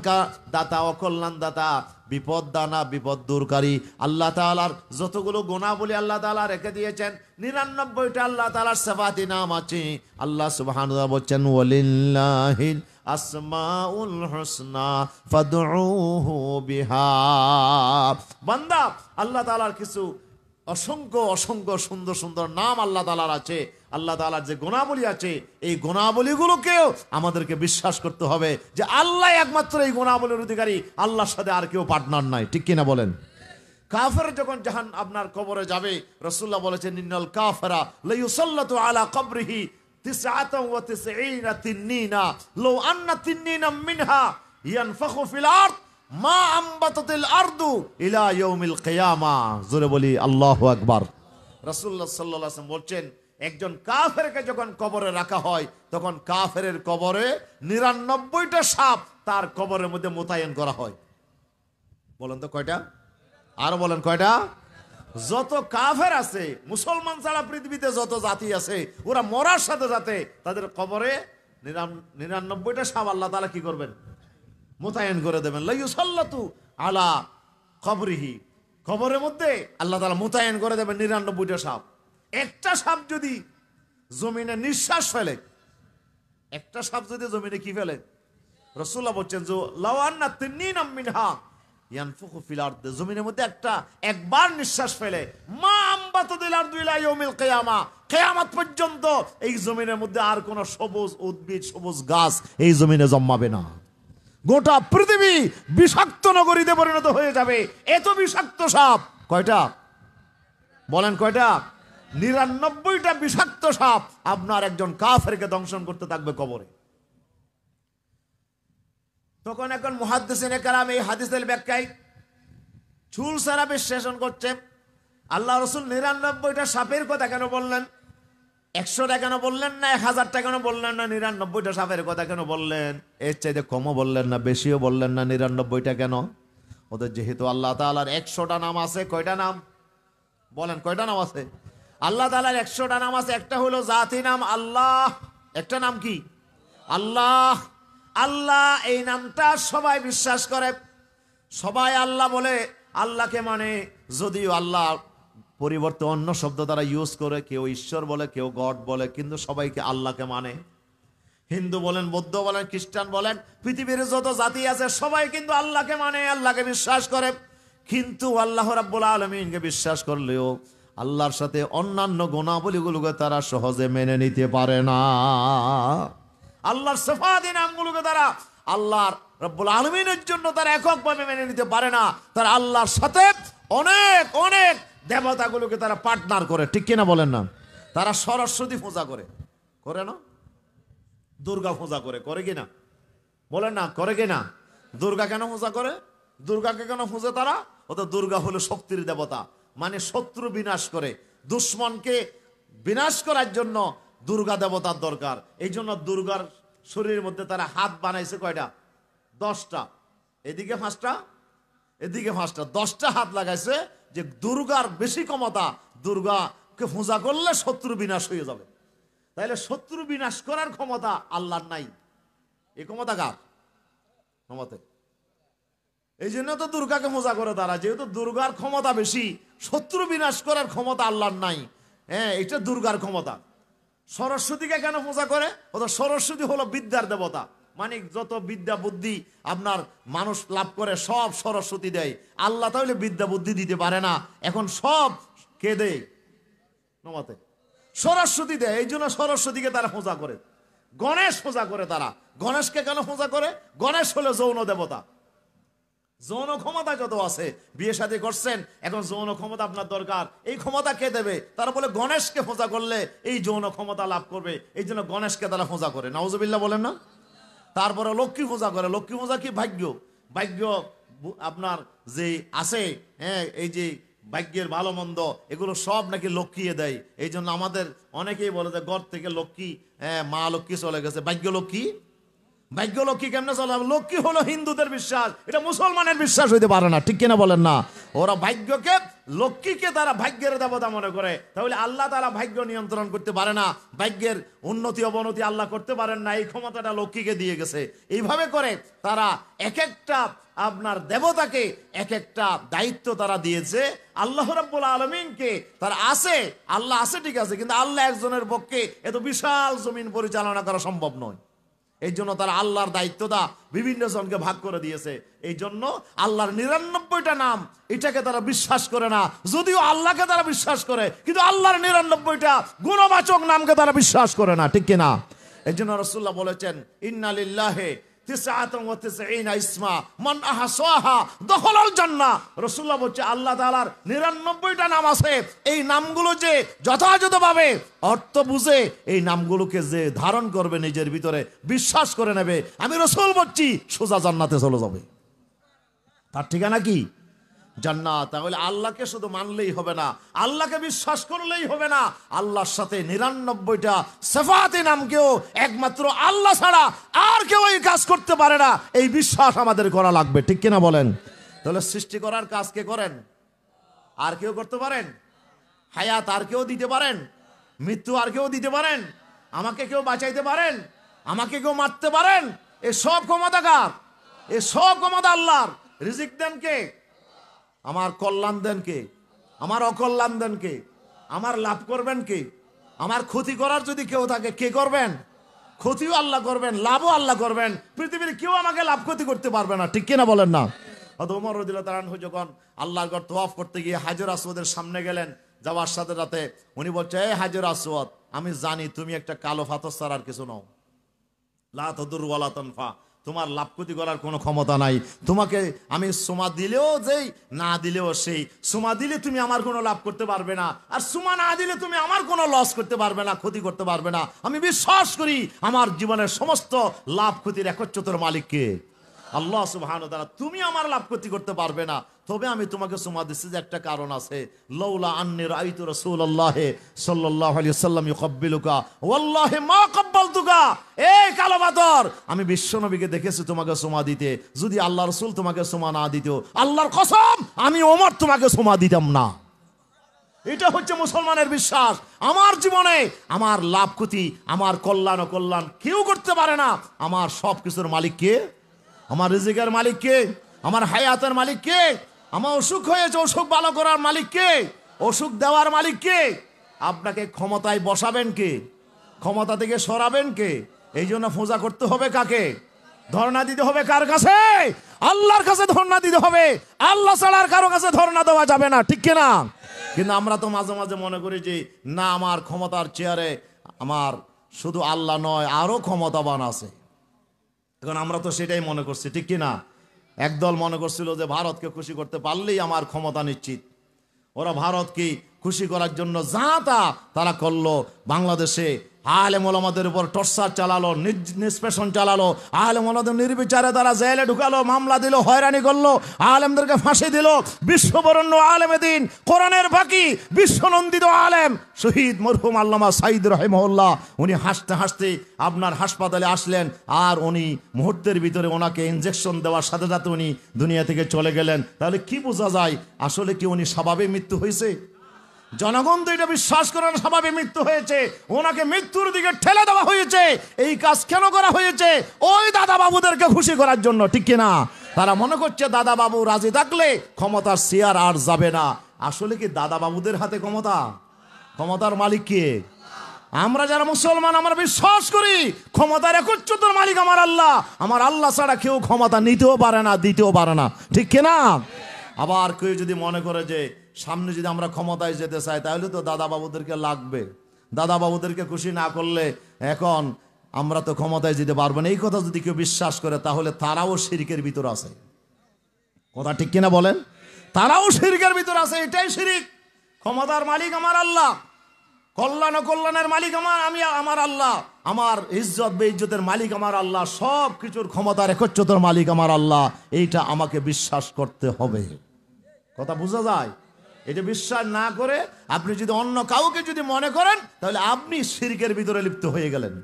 দাতা অকল্যাণ দাতা, বিপদ দানা বিপদ দূরকারী। আল্লাহ তাআলার যতগুলো গুণাবলী আল্লাহ তাআলা রেখে দিয়েছেন 99টা আল্লাহ তাআলার সিফাতি নাম আছে। আল্লাহ সুবহানাহু ওয়া তাআলা বলেন ওয়ালিল্লাহিল আসমাউল হুসনা ফাদউহু বিহা। বান্দা আল্লাহ তাআলার কিছু অসংখ্য অসংখ্য সুন্দর সুন্দর নাম আল্লাহ তাআলার আছে, আল্লাহ তাআলার যে গুণাবলী আছে এই গুণাবলীগুলোকেও আমাদেরকে বিশ্বাস করতে হবে যে আল্লাহ একমাত্র এই গুণাবলীর অধিকারী, আল্লাহর সাথে আর কেউ পার্টনার নাই। ঠিক কিনা বলেন? কাফের যখন জাহান আপনার কবরে যাবে, রাসূলুল্লাহ বলেছেন ইন্নাল কাফিরা লা ইউসাল্লাতু আলা কবরিহি 99 তিন্নিনা লাউ আন্না তিন্নিনা মিনহা ইয়ানফাখু ফিল আরদ মা আম্বাতাতিল আরদু ইলা ইয়াউমিল কিয়ামা। জোরে বলি আল্লাহু আকবার। রাসূলুল্লাহ সাল্লাল্লাহু আলাইহি ওয়াসাল্লাম বলছেন একজন কাফেরকে যখন কবরে রাখা হয় তখন কাফেরের কবরে 99টা সাপ তার কবরের মধ্যে মোতায়েন করা হয়। বলেন তো কয়টা? আর বলেন কয়টা? যত কাফের আছে, মুসলমান ছাড়া পৃথিবীতে যত জাতি আছে, ওরা মরার সাথে সাথে তাদের কবরে 99টা সাপ আল্লাহ তাআলা কি করবেন? মোতায়েন করে দেবেন। লা ইউসাল্লাতু আলা কবরিহি, কবরের মধ্যে আল্লাহ তাআলা মোতায়েন করে দেবেন 99টা সাপ। একটা সাপ যদি জমিনে নিঃশ্বাস ফেলে, একটা সাপ যদি জমিনে কি ফেলে, রাসূলুল্লাহ বলছেন যে লাউ আন্না তিন্নিনা মিনহা ইয়ানফুখু ফিল আরদ, জমিনের মধ্যে একবার নিঃশ্বাস ফেলে মা আম্বাতাতিল আরদু ইলা ইয়াউমিল কিয়ামা, কিয়ামত পর্যন্ত এই জমিনের মধ্যে আর কোন সবুজ উদ্ভিদ সবুজ গাছ এই জমিনে জন্মাবে না। গোটা পৃথিবী বিষাক্ত নগরীতে পরিণত হয়ে যাবে। এত বিষাক্ত সাপ কয়টা? বলেন কয়টা? 99টা বিষাক্ত সাপ আপনার একজন কাফেরকে দংশন করতে থাকবে কবরে। তখন এখন মুহাদ্দিসিনে কেরাম এই হাদিসের ব্যাখ্যায় চুল সারা বিশ্লেষণ করছে আল্লাহ রাসূল 99টা সাপের কথা কেন বললেন, 100টা কেন বললেন না, 1000টা কেন বললেন না, 99টা সাপের কথা কেন বললেন? এর চাইতে কমও বললেন না, বেশিও বললেন না, 99টা কেন? ওদের যেহেতু আল্লাহ তাআলার 100টা নাম আছে, কয়টা নাম? বলেন কয়টা নাম আছে? আল্লাহ তাআলার 100টা নাম আছে। একটা হলো জাতি নাম আল্লাহ, একটা নাম কি? আল্লাহ। আল্লাহ এই নামটা সবাই বিশ্বাস করে, সবাই আল্লাহ বলে, আল্লাহকে মানে। যদিও আল্লাহ পরিবর্তে অন্য শব্দ তারা ইউজ করে, কেউ ঈশ্বর বলে, কেউ গড বলে, কিন্তু সবাইকে আল্লাহকে মানে। হিন্দু বলেন, বৌদ্ধ বলেন, খ্রিস্টান বলেন, পৃথিবীর যত জাতি আছে সবাই কিন্তু আল্লাহকে মানে, আল্লাহকে বিশ্বাস করে। কিন্তু আল্লাহ রাব্বুল আলামিনকে বিশ্বাস করলেও আল্লাহর সাথে অন্যান্য গুণাবলীগুলোকে তারা সহজে মেনে নিতে পারে না। আল্লাহর সিফাতি নামগুলোকে তারা আল্লাহর রাব্বুল আলামিনের জন্য তারা এককভাবে মেনে নিতে পারে না। তারা আল্লাহর সাথে অনেক অনেক দেবতাগুলোকে তারা পার্টনার করে, ঠিক কিনা বলেন না? তারা সরস্বতী পূজা করে, করে না? দুর্গা পূজা করে, করে কিনা বলেন না? করে কিনা? দুর্গা কেন পূজা করে? দুর্গাকে কেন পূজে তারা? ও তো দুর্গা হলো শক্তির দেবতা, মানে শত্রু বিনাশ করে, দুশ্মনকে বিনাশ করার জন্য দুর্গা দেবতার দরকার। এই জন্য দুর্গার শরীরের মধ্যে তারা হাত বানাইছে কয়টা? 10টা। এদিকে 5টা, এদিকে 5টা, 10টা হাত লাগাইছে, যে দুর্গার বেশি ক্ষমতা, দুর্গাকে পূজা করলে শত্রু বিনাশ হয়ে যাবে। তাইলে শত্রু বিনাশ করার ক্ষমতা আল্লাহর নাই, এই ক্ষমতা কার? ক্ষমতা। এই জন্য তো দুর্গাকে পূজা করে তারা, যেহেতু দুর্গার ক্ষমতা বেশি, শত্রু বিনাশ করার ক্ষমতা আল্লাহর নাই। হ্যাঁ, এটা দুর্গার ক্ষমতা। সরস্বতীকে কেন পূজা করে? ও তো সরস্বতী হলো বিদ্যার দেবতা, মানে যত বিদ্যা বুদ্ধি আপনার মানুষ লাভ করে সব সরস্বতী দেয়। আল্লাহ তাহলে বিদ্যা বুদ্ধি দিতে পারে না, এখন সব কে দেয়? নমাতে সরস্বতী দেয়। এই জন্য সরস্বতীকে তারা পূজা করে। গণেশ পূজা করে তারা। গণেশকে কেন পূজা করে? গণেশ হলো যৌন দেবতা। যৌন ক্ষমতা যত আছে, বিয়ে শাদী করছেন, এখন যৌন ক্ষমতা আপনার দরকার, এই ক্ষমতা কে দেবে? তারা বলে গণেশকে পূজা করলে এই যৌন ক্ষমতা লাভ করবে, এই জন্য গণেশকে তারা পূজা করে। নাউজুবিল্লাহ বলেন না? তারপরে লক্ষ্মী পূজা করে। লক্ষ্মী পূজা কি? ভাগ্য, ভাগ্য আপনার যে আছে, হ্যাঁ, এই যে ভাগ্যের ভালো মন্দ এগুলো সব নাকি লক্ষ্মীয়ে দেয়। এই জন্য আমাদের অনেকেই বলে যে ঘর থেকে লক্ষ্মী, হ্যাঁ, মা লক্ষ্মী চলে গেছে। ভাগ্য লক্ষ্মী, ভাগ্য লক্ষ্মী কেমনে চলে? লক্ষ্মী হলো হিন্দুদের বিশ্বাস, এটা মুসলমানের বিশ্বাস হইতে পারে না, ঠিক কিনা বলেন না? ওরা ভাগ্যকে, লক্ষ্মীকে তারা ভাগ্যের দেবতা মনে করে। তাহলে আল্লাহ তারা ভাগ্য নিয়ন্ত্রণ করতে পারে না, ভাগ্যের উন্নতি অবনতি আল্লাহ করতে পারেন না, এই ক্ষমতাটা লক্ষ্মীকে দিয়ে গেছে। এইভাবে করে তারা এক একটা আপনার দেবতাকে এক একটা দায়িত্ব তারা দিয়েছে। আল্লাহ রাব্বুল আলামিনকে তারা আছে, আল্লাহ আছে ঠিক আছে, কিন্তু আল্লাহ একজনের পক্ষে এত বিশাল জমিন পরিচালনা করা সম্ভব নয়। এই জন্য তারা আল্লাহর দায়িত্বটা বিভিন্ন জনকে ভাগ করে দিয়েছে। এই জন্য আল্লাহর 99টা নাম, এটাকে তারা বিশ্বাস করে না। যদিও আল্লাহকে তারা বিশ্বাস করে, কিন্তু আল্লাহর 99টা গুণবাচক নামকে তারা বিশ্বাস করে না, ঠিক কিনা? এই জন্য রাসূলুল্লাহ বলেছেন, ইন্না লিল্লাহি 99 ইসমা মান আহসাহা দখলাল জান্নাহ। রাসূলুল্লাহ বলছে আল্লাহ তাআলার 99টা নাম আছে, এই নামগুলো যে যথাযথভাবে অর্থ বুঝে এই নামগুলোকে যে ধারণ করবে, নিজের ভিতরে বিশ্বাস করে নেবে, আমি রাসূল বলছি সোজা জান্নাতে চলে যাবে। তার ঠিকানা কি? জান্নাত। তাহলে আল্লাহকে শুধু মানলেই হবে না, আল্লাহকে বিশ্বাস করলেই হবে না, আল্লাহর সাথে 99টা সিফাতি নামকেও একমাত্র আল্লাহ ছাড়া আর কেউ এই কাজ করতে পারে না, এই বিশ্বাস আমাদের করা লাগবে, ঠিক কিনা বলেন? তাহলে সৃষ্টি করার কাজ কে করেন? আর কেউ করতে পারেন? হায়াত আর কেউ দিতে পারেন? মৃত্যু আর কেউ দিতে পারেন? আমাকে কেউ বাঁচাইতে পারেন? আমাকে কেউ মারতে পারেন? এ সব ক্ষমতা কার? এ সব ক্ষমতা আল্লাহর। রিজিক দেন কে? আমার কল্যাণ দেন কে? আমার অকল্যাণ দেন কে? আমার লাভ করবেন কে? আমার ক্ষতি করার যদি কেউ থাকে, কে করবেন? ক্ষতিও আল্লাহ করবেন, লাভও আল্লাহ করবেন। পৃথিবীর কেউ আমাকে লাভ ক্ষতি করতে পারবে না, ঠিক কিনা বলেন না? ওমর রাদিয়াল্লাহু তাআলা আনহু যখন আল্লাহর ঘর তওয়াফ করতে গিয়ে হাজর আসওয়াদের সামনে গেলেন, যাওয়ার সাথে সাথে উনি বলছে, এই হাজর আসওয়াদ, আমি জানি তুমি একটা কালো পাথর ছাড়া আর কিছু নও, লা তাদুর ওয়ালা তানফা, তোমার লাভ ক্ষতি করার কোনো ক্ষমতা নাই। তোমাকে আমি সুমা দিলেও যেই, না দিলেও সেই। সুমা দিলে তুমি আমার কোনো লাভ করতে পারবে না, আর সুমা না দিলে তুমি আমার কোনো লস করতে পারবে না, ক্ষতি করতে পারবে না। আমি বিশ্বাস করি আমার জীবনের সমস্ত লাভ ক্ষতির একচ্ছত্র মালিককে আল্লাহ সুবহানাহু ওয়া তাআলা। তুমি আমার লাভ ক্ষতি করতে পারবে না, তবে আমি তোমাকে সুমা দিচ্ছি যে একটা কারণ আছে। লাউলা আন্নী রাআইতু রাসূলুল্লাহ সাল্লাল্লাহু আলাইহি ওয়াসাল্লাম ইউকাব্বিলুকা ওয়াল্লাহি মা কাব্বালতুকা। এই কালো পাথর, আমি বিশ্বনবীকে দেখেছি তোমাকে সুমা দিতে, যদি আল্লাহ রাসূল তোমাকে সুমা না দিত, আল্লাহর কসম আমি ওমর তোমাকে সুমা দিতাম না। এটা হচ্ছে মুসলমানের বিশ্বাস। আমার জীবনে আমার লাভ ক্ষতি, আমার কল্যাণ অকল্যাণ কেউ করতে পারে না। আমার সব কিছুর মালিক কে? আমার রিজিকের মালিক কে? আমার হায়াতের মালিক কে? আমার অসুখ হয়েছে, অসুখ ভালো করার মালিক কে? অসুখ দেওয়ার মালিক কে? আপনাকে ক্ষমতায় বসাবেন কে? ক্ষমতা থেকে সরাবেন কে? এই জন্য পূজা করতে হবে কাকে? ধর্ণা দিতে হবে কার কাছে? আল্লাহর কাছে ধর্ণা দিতে হবে। আল্লাহ ছাড়া আর কারো কাছে ধর্ণা দেওয়া যাবে না, ঠিক কিনা? কিন্তু আমরা তো মাঝে মাঝে মনে করি যে না, আমার ক্ষমতার চেয়ারে আমার শুধু আল্লাহ নয়, আরো ক্ষমতাবান আছে। এখন আমরা তো সেটাই মনে করছি, ঠিক কিনা? একদল মনে করছিল যে ভারতকে খুশি করতে পারলেই আমার ক্ষমতা নিশ্চিত। ওরা ভারতকে খুশি করার জন্য যা তা তারা করলো। বাংলাদেশে আলেম ওলামাদের উপর টর্চার চালালো, নিষ্পেষণ চালালো, আলেম ওলামাদের নির্বিচারে তারা জেলে ঢুকালো, মামলা দিল, হয়রানি করলো, আলেমদেরকে ফাঁসি দিল। বিশ্ববরণ্য আলেমে দিন, কোরআনের বাকি বিশ্বনন্দিত আলেম শহীদ মরহুম আল্লামা সাঈদ রাহিমাহুল্লাহ, উনি হাসতে হাসতে আপনার হাসপাতালে আসলেন, আর উনি মুহূর্তের ভিতরে ওনাকে ইনজেকশন দেওয়ার সাথে সাথে উনি দুনিয়া থেকে চলে গেলেন। তাহলে কি বোঝা যায়? আসলে কি উনি স্বাভাবিক মৃত্যু হয়েছে? জনগণ তো এটা বিশ্বাস করেন স্বাভাবিক মৃত্যু হয়েছে, ওনাকে মৃত্যুর দিকে ঠেলে দেওয়া হয়েছে। এই কাজ কেন করা হয়েছে? ওই দাদা বাবুদেরকে খুশি করার জন্য, ঠিক কিনা? তারা মনে করছে দাদা বাবু রাজি থাকলে ক্ষমতার চেয়ার আর যাবে না। আসলে কি দাদা বাবুদের হাতে ক্ষমতা? ক্ষমতার মালিক কে? আমরা যারা মুসলমান আমরা বিশ্বাস করি ক্ষমতার একচ্ছত্র মালিক আমার আল্লাহ। আমার আল্লাহ ছাড়া কেউ ক্ষমতা নিতেও পারে না, দিতেও পারে না, ঠিক কিনা? আবার কেউ যদি মনে করে যে সামনে যদি আমরা ক্ষমতায় যেতে চাই তাহলে তো দাদা বাবুদেরকে লাগবে, দাদা বাবুদেরকে খুশি না করলে এখন আমরা তো ক্ষমতায় যেতে পারবো না, এই কথা যদি কেউ বিশ্বাস করে তাহলে তারাও শিরকের ভিতর আছে। কথা ঠিক কিনা বলেন? তারাও শিরকের ভিতর আছে। এটাই শিরিক। ক্ষমতার মালিক আমার আল্লাহ, কল্যাণ ও কল্যাণের মালিক আমার আল্লাহ, আমার ইজ্জত বেইজ্জতের মালিক আমার আল্লাহ, সব কিছুর ক্ষমতার একচ্ছত্র মালিক আমার আল্লাহ। এইটা আমাকে বিশ্বাস করতে হবে। কথা বোঝা যায়? এটা বিশ্বাস না করে আপনি যদি অন্য কাউকে যদি মনে করেন তাহলে আপনি শিরকের ভিতরে লিপ্ত হয়ে গেলেন।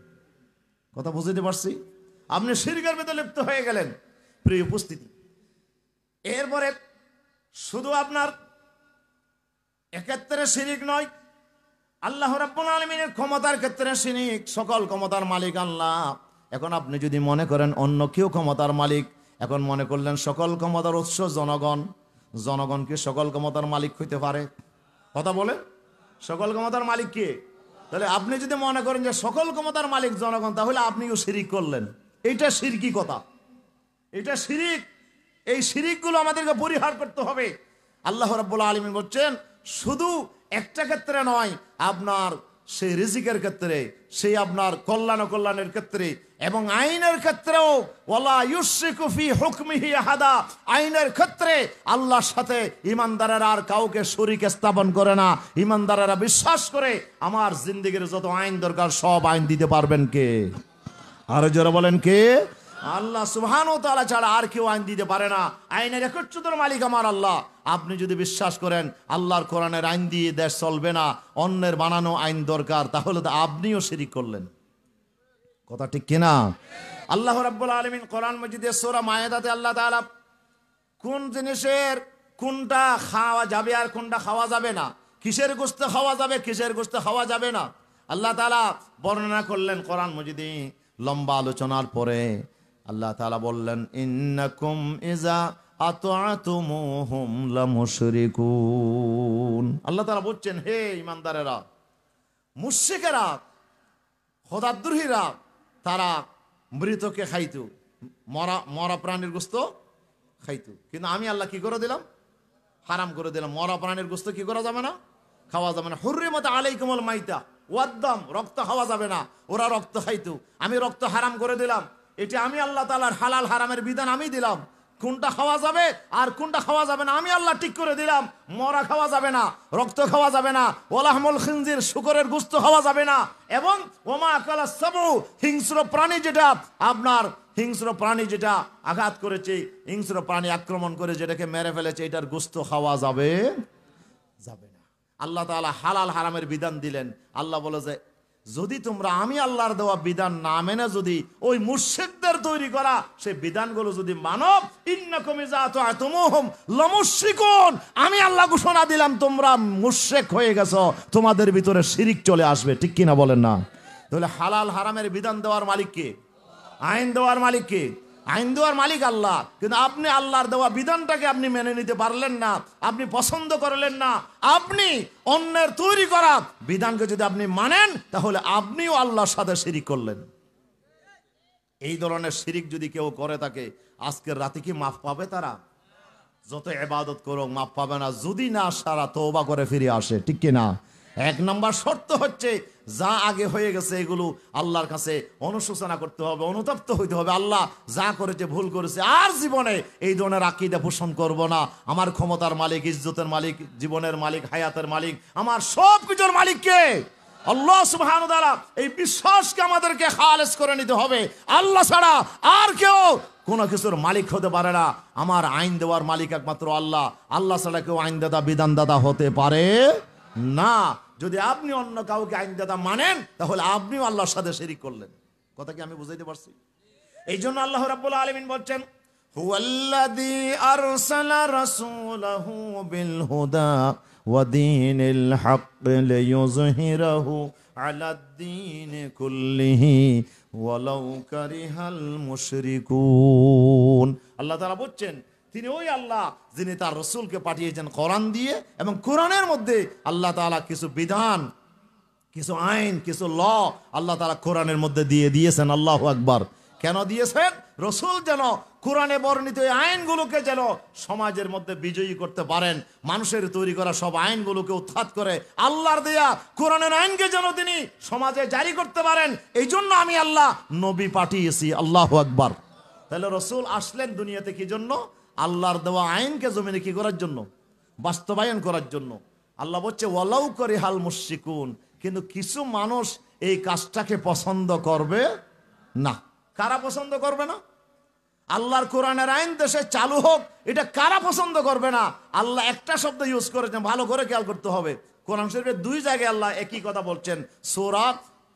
কথা বুঝতে পারছি? আপনি শিরকের ভিতরে লিপ্ত হয়ে গেলেন। প্রিয় উপস্থিতি, এরপরে শুধু আপনার এক্ষেত্রে শিরিক নয়, আল্লাহ রাব্বুল আলামিনের ক্ষমতার ক্ষেত্রে শিরিক। সকল ক্ষমতার মালিক আল্লাহ। এখন আপনি যদি মনে করেন অন্য কেউ ক্ষমতার মালিক, এখন মনে করলেন সকল ক্ষমতার উৎস জনগণ, জনগণ কি সকল ক্ষমতার মালিক হইতে পারে? কথা বলে, সকল ক্ষমতার মালিক কে? তাহলে আপনি যদি মনে করেন যে সকল ক্ষমতার মালিক জনগণ, তাহলে আপনিও শিরিক করলেন। এইটা শিরকি কথা, এটা শিরিক। এই শিরিকগুলো আমাদেরকে পরিহার করতে হবে। আল্লাহ রাব্বুল আলামিন বলছেন শুধু একটা ক্ষেত্রে নয়, আপনার সেই রিজিকের ক্ষেত্রে, সেই আপনার কল্যাণ ও কল্যাণের ক্ষেত্রে এবং আইনের ক্ষেত্রেও, ওয়ালা ইউশরিকু ফি হুকমিহি আহাদা, আইনের ক্ষেত্রে আল্লাহর সাথে ইমানদারেরা আর কাউকে শরীক স্থাপন করে না। ইমানদারেরা বিশ্বাস করে আমার জিন্দেগির যত আইন দরকার সব আইন দিতে পারবেন কে? আরো জোরে বলেন কে? আল্লাহ সুবহানাহু ওয়া তাআলা ছাড়া আর কেউ আইন দিতে পারে না। আইনের একচ্ছত্র মালিক আমার আল্লাহ। আপনি যদি বিশ্বাস করেন আল্লাহর কোরআনের আইন দিয়ে দেশ চলবে না, অন্যের বানানো আইন দরকার, তাহলে তো আপনিও শিরিক করলেন। কথা ঠিক কিনা? আল্লাহ রাব্বুল আলামিন কোরআন মাজিদে সূরা মায়েদাতে আল্লাহ তাআলা কোন জিনিসের কোনটা খাওয়া যাবে আর কোনটা খাওয়া যাবে না, কিসের গোশত খাওয়া যাবে কিসের গোশত খাওয়া যাবে না, আল্লাহ তাআলা বর্ণনা করলেন কোরআন মাজিদে। লম্বা আলোচনার পরে আল্লাহ তাআলা বললেন ইন্নাকুম ইযা আতা'তুমুহুম লামুশরিকুন। আল্লাহ তাআলা বলছেন হে ঈমানদারেরা, মুশরিকেরা, খোদাদ্রোহীরা, তারা মৃতকে খাইতো, মরা প্রাণীর গোশত খাইতো। কিন্তু আমি আল্লাহ কি করে দিলাম? হারাম করে দিলাম। মরা প্রাণীর গোশত কি করা যাবে না? খাওয়া যাবে না। হুররিমাত আলাইকুমুল মাইতা ওয়াদ-দাম, রক্ত খাওয়া যাবে না। ওরা রক্ত খাইতো, আমি রক্ত হারাম করে দিলাম। এটা আমি আল্লাহ তাআলার হালাল হারামের বিধান আমি দিলাম। কোনটা খাওয়া যাবে আর কোনটা খাওয়া যাবে না আমি আল্লাহ ঠিক করে দিলাম। মরা খাওয়া যাবে না, রক্ত খাওয়া যাবে না, ওলাহমুল খিনজির, শুকরের গোশত খাওয়া যাবে না, এবং ওমা আকালা সাবু, হিংস্র প্রাণী যেটা আপনার হিংস্র প্রাণী যেটা আঘাত করেছে, হিংস্র প্রাণী আক্রমণ করে যেটাকে মেরে ফেলেছে, এটার গোশত খাওয়া যাবে যাবে না। আল্লাহ তাআলা হালাল হারামের বিধান দিলেন। আল্লাহ বলে যে যদি তোমরা আমি আল্লাহর দেওয়া বিধান না মেনে যদি ওই মুশরিকদের তৈরি করা সেই বিধানগুলো যদি মানব, ইন্নাকুম ইযা আতা'তুমুহুম লামুশরিকুন, আমি আল্লাহ ঘোষণা দিলাম তোমরা মুশরিক হয়ে গেছো, তোমাদের ভিতরে শিরিক চলে আসবে। ঠিক কিনা বলেন না? তাহলে হালাল হারামের বিধান দেওয়ার মালিক কে? আইন দেওয়ার মালিক কে? আইন দেওয়ার মালিক আল্লাহ। কিন্তু আপনি আল্লাহর দেওয়া বিধানটাকে আপনি মেনে নিতে পারলেন না, আপনি পছন্দ করলেন না। আপনি অন্যের তৈরি করা বিধানকে যদি আপনি মানেন তাহলে আপনিও আল্লাহর সাথে শিরিক করলেন। এই ধরনের শিরিক যদি কেউ করে থাকে আজকের রাতে কি মাফ পাবে তারা? যত ইবাদত করুক মাফ পাবে না, যদি না সারা তওবা করে ফিরে আসে, ঠিক কি না? এক নাম্বার শর্ত হচ্ছে যা আগে হয়ে গেছে এগুলো আল্লাহর কাছে অনুশোচনা করতে হবে, অনুতপ্ত হইতে হবে। আল্লাহ যা করেছে ভুল করেছে, আর জীবনে এই ধরনের আকীদা পোষণ করব না। আমার ক্ষমতার মালিক, ইজ্জতের মালিক, জীবনের মালিক, হায়াতের মালিক, আমার সব কিছুর মালিক কে? আল্লাহ সুবহানাহু ওয়া তাআলা। এই বিশ্বাসকে আমাদেরকে খালেস করে নিতে হবে। আল্লাহ ছাড়া আর কেউ কোনো কিছুর মালিক হতে পারে না। আমার আইন দেওয়ার মালিক একমাত্র আল্লাহ। আল্লাহ ছাড়া কেউ আইনদাতা বিধানদাতা হতে পারে না। যদি আপনি অন্য কাউকে আইনদাতা মানেন তাহলে আপনিও আল্লাহর সাথে শিরিক করলেন। কথা কি আমি বুঝাইতে পারছি? এই জন্য আল্লাহ রাব্বুল আলামিন বলছেন, হুয়াল্লাযী আরসালা রাসূলাহু বিল হুদা ওয়া দীনিল হক লিইয়ুযহিরাহু আলাদ-দীনি কুল্লিহি ওয়ালাউ কারিহাল মুশরিকুন। আল্লাহ তাআলা বলছেন তিনি ওই আল্লাহ যিনি তার রাসূলকে পাঠিয়েছেন কোরআন দিয়ে, এবং কোরআনের মধ্যে আল্লাহ তাআলা কিছু বিধান, কিছু আইন, কিছু ল আল্লাহ তাআলা কোরআনের মধ্যে দিয়ে দিয়েছেন। আল্লাহু আকবার। কেন দিয়েছেন? রাসূল যেন কোরআনে বর্ণিত এই আইনগুলোকে যেন সমাজের মধ্যে বিজয়ী করতে পারেন, মানুষের তৈরি করা সব আইনগুলোকে উৎখাত করে আল্লাহর দেয়া কোরআনের আইনকে যেন তিনি সমাজে জারি করতে পারেন। এই জন্য আমি আল্লাহ নবী পাঠিয়েছি। আল্লাহু আকবার। তাহলে রাসূল আসলেন দুনিয়াতে কি জন্য? আল্লাহর দেওয়া আইনকে জমিনে কি করার জন্য? বাস্তবায়ন করার জন্য। আল্লাহ বলছে ওয়ালাউ কারিহাল মুশরিকুন। কিন্তু কিছু মানুষ এই কাজটাকে পছন্দ করবে না। কারা পছন্দ করবে না? আল্লাহর কোরআনের আইন দেশে চালু হোক, এটা কারা পছন্দ করবে না? আল্লাহ একটা শব্দ ইউজ করেছেন, ভালো করে খেয়াল করতে হবে। কোরআন শরীফের দুই জায়গায় আল্লাহ একই কথা বলছেন। সূরা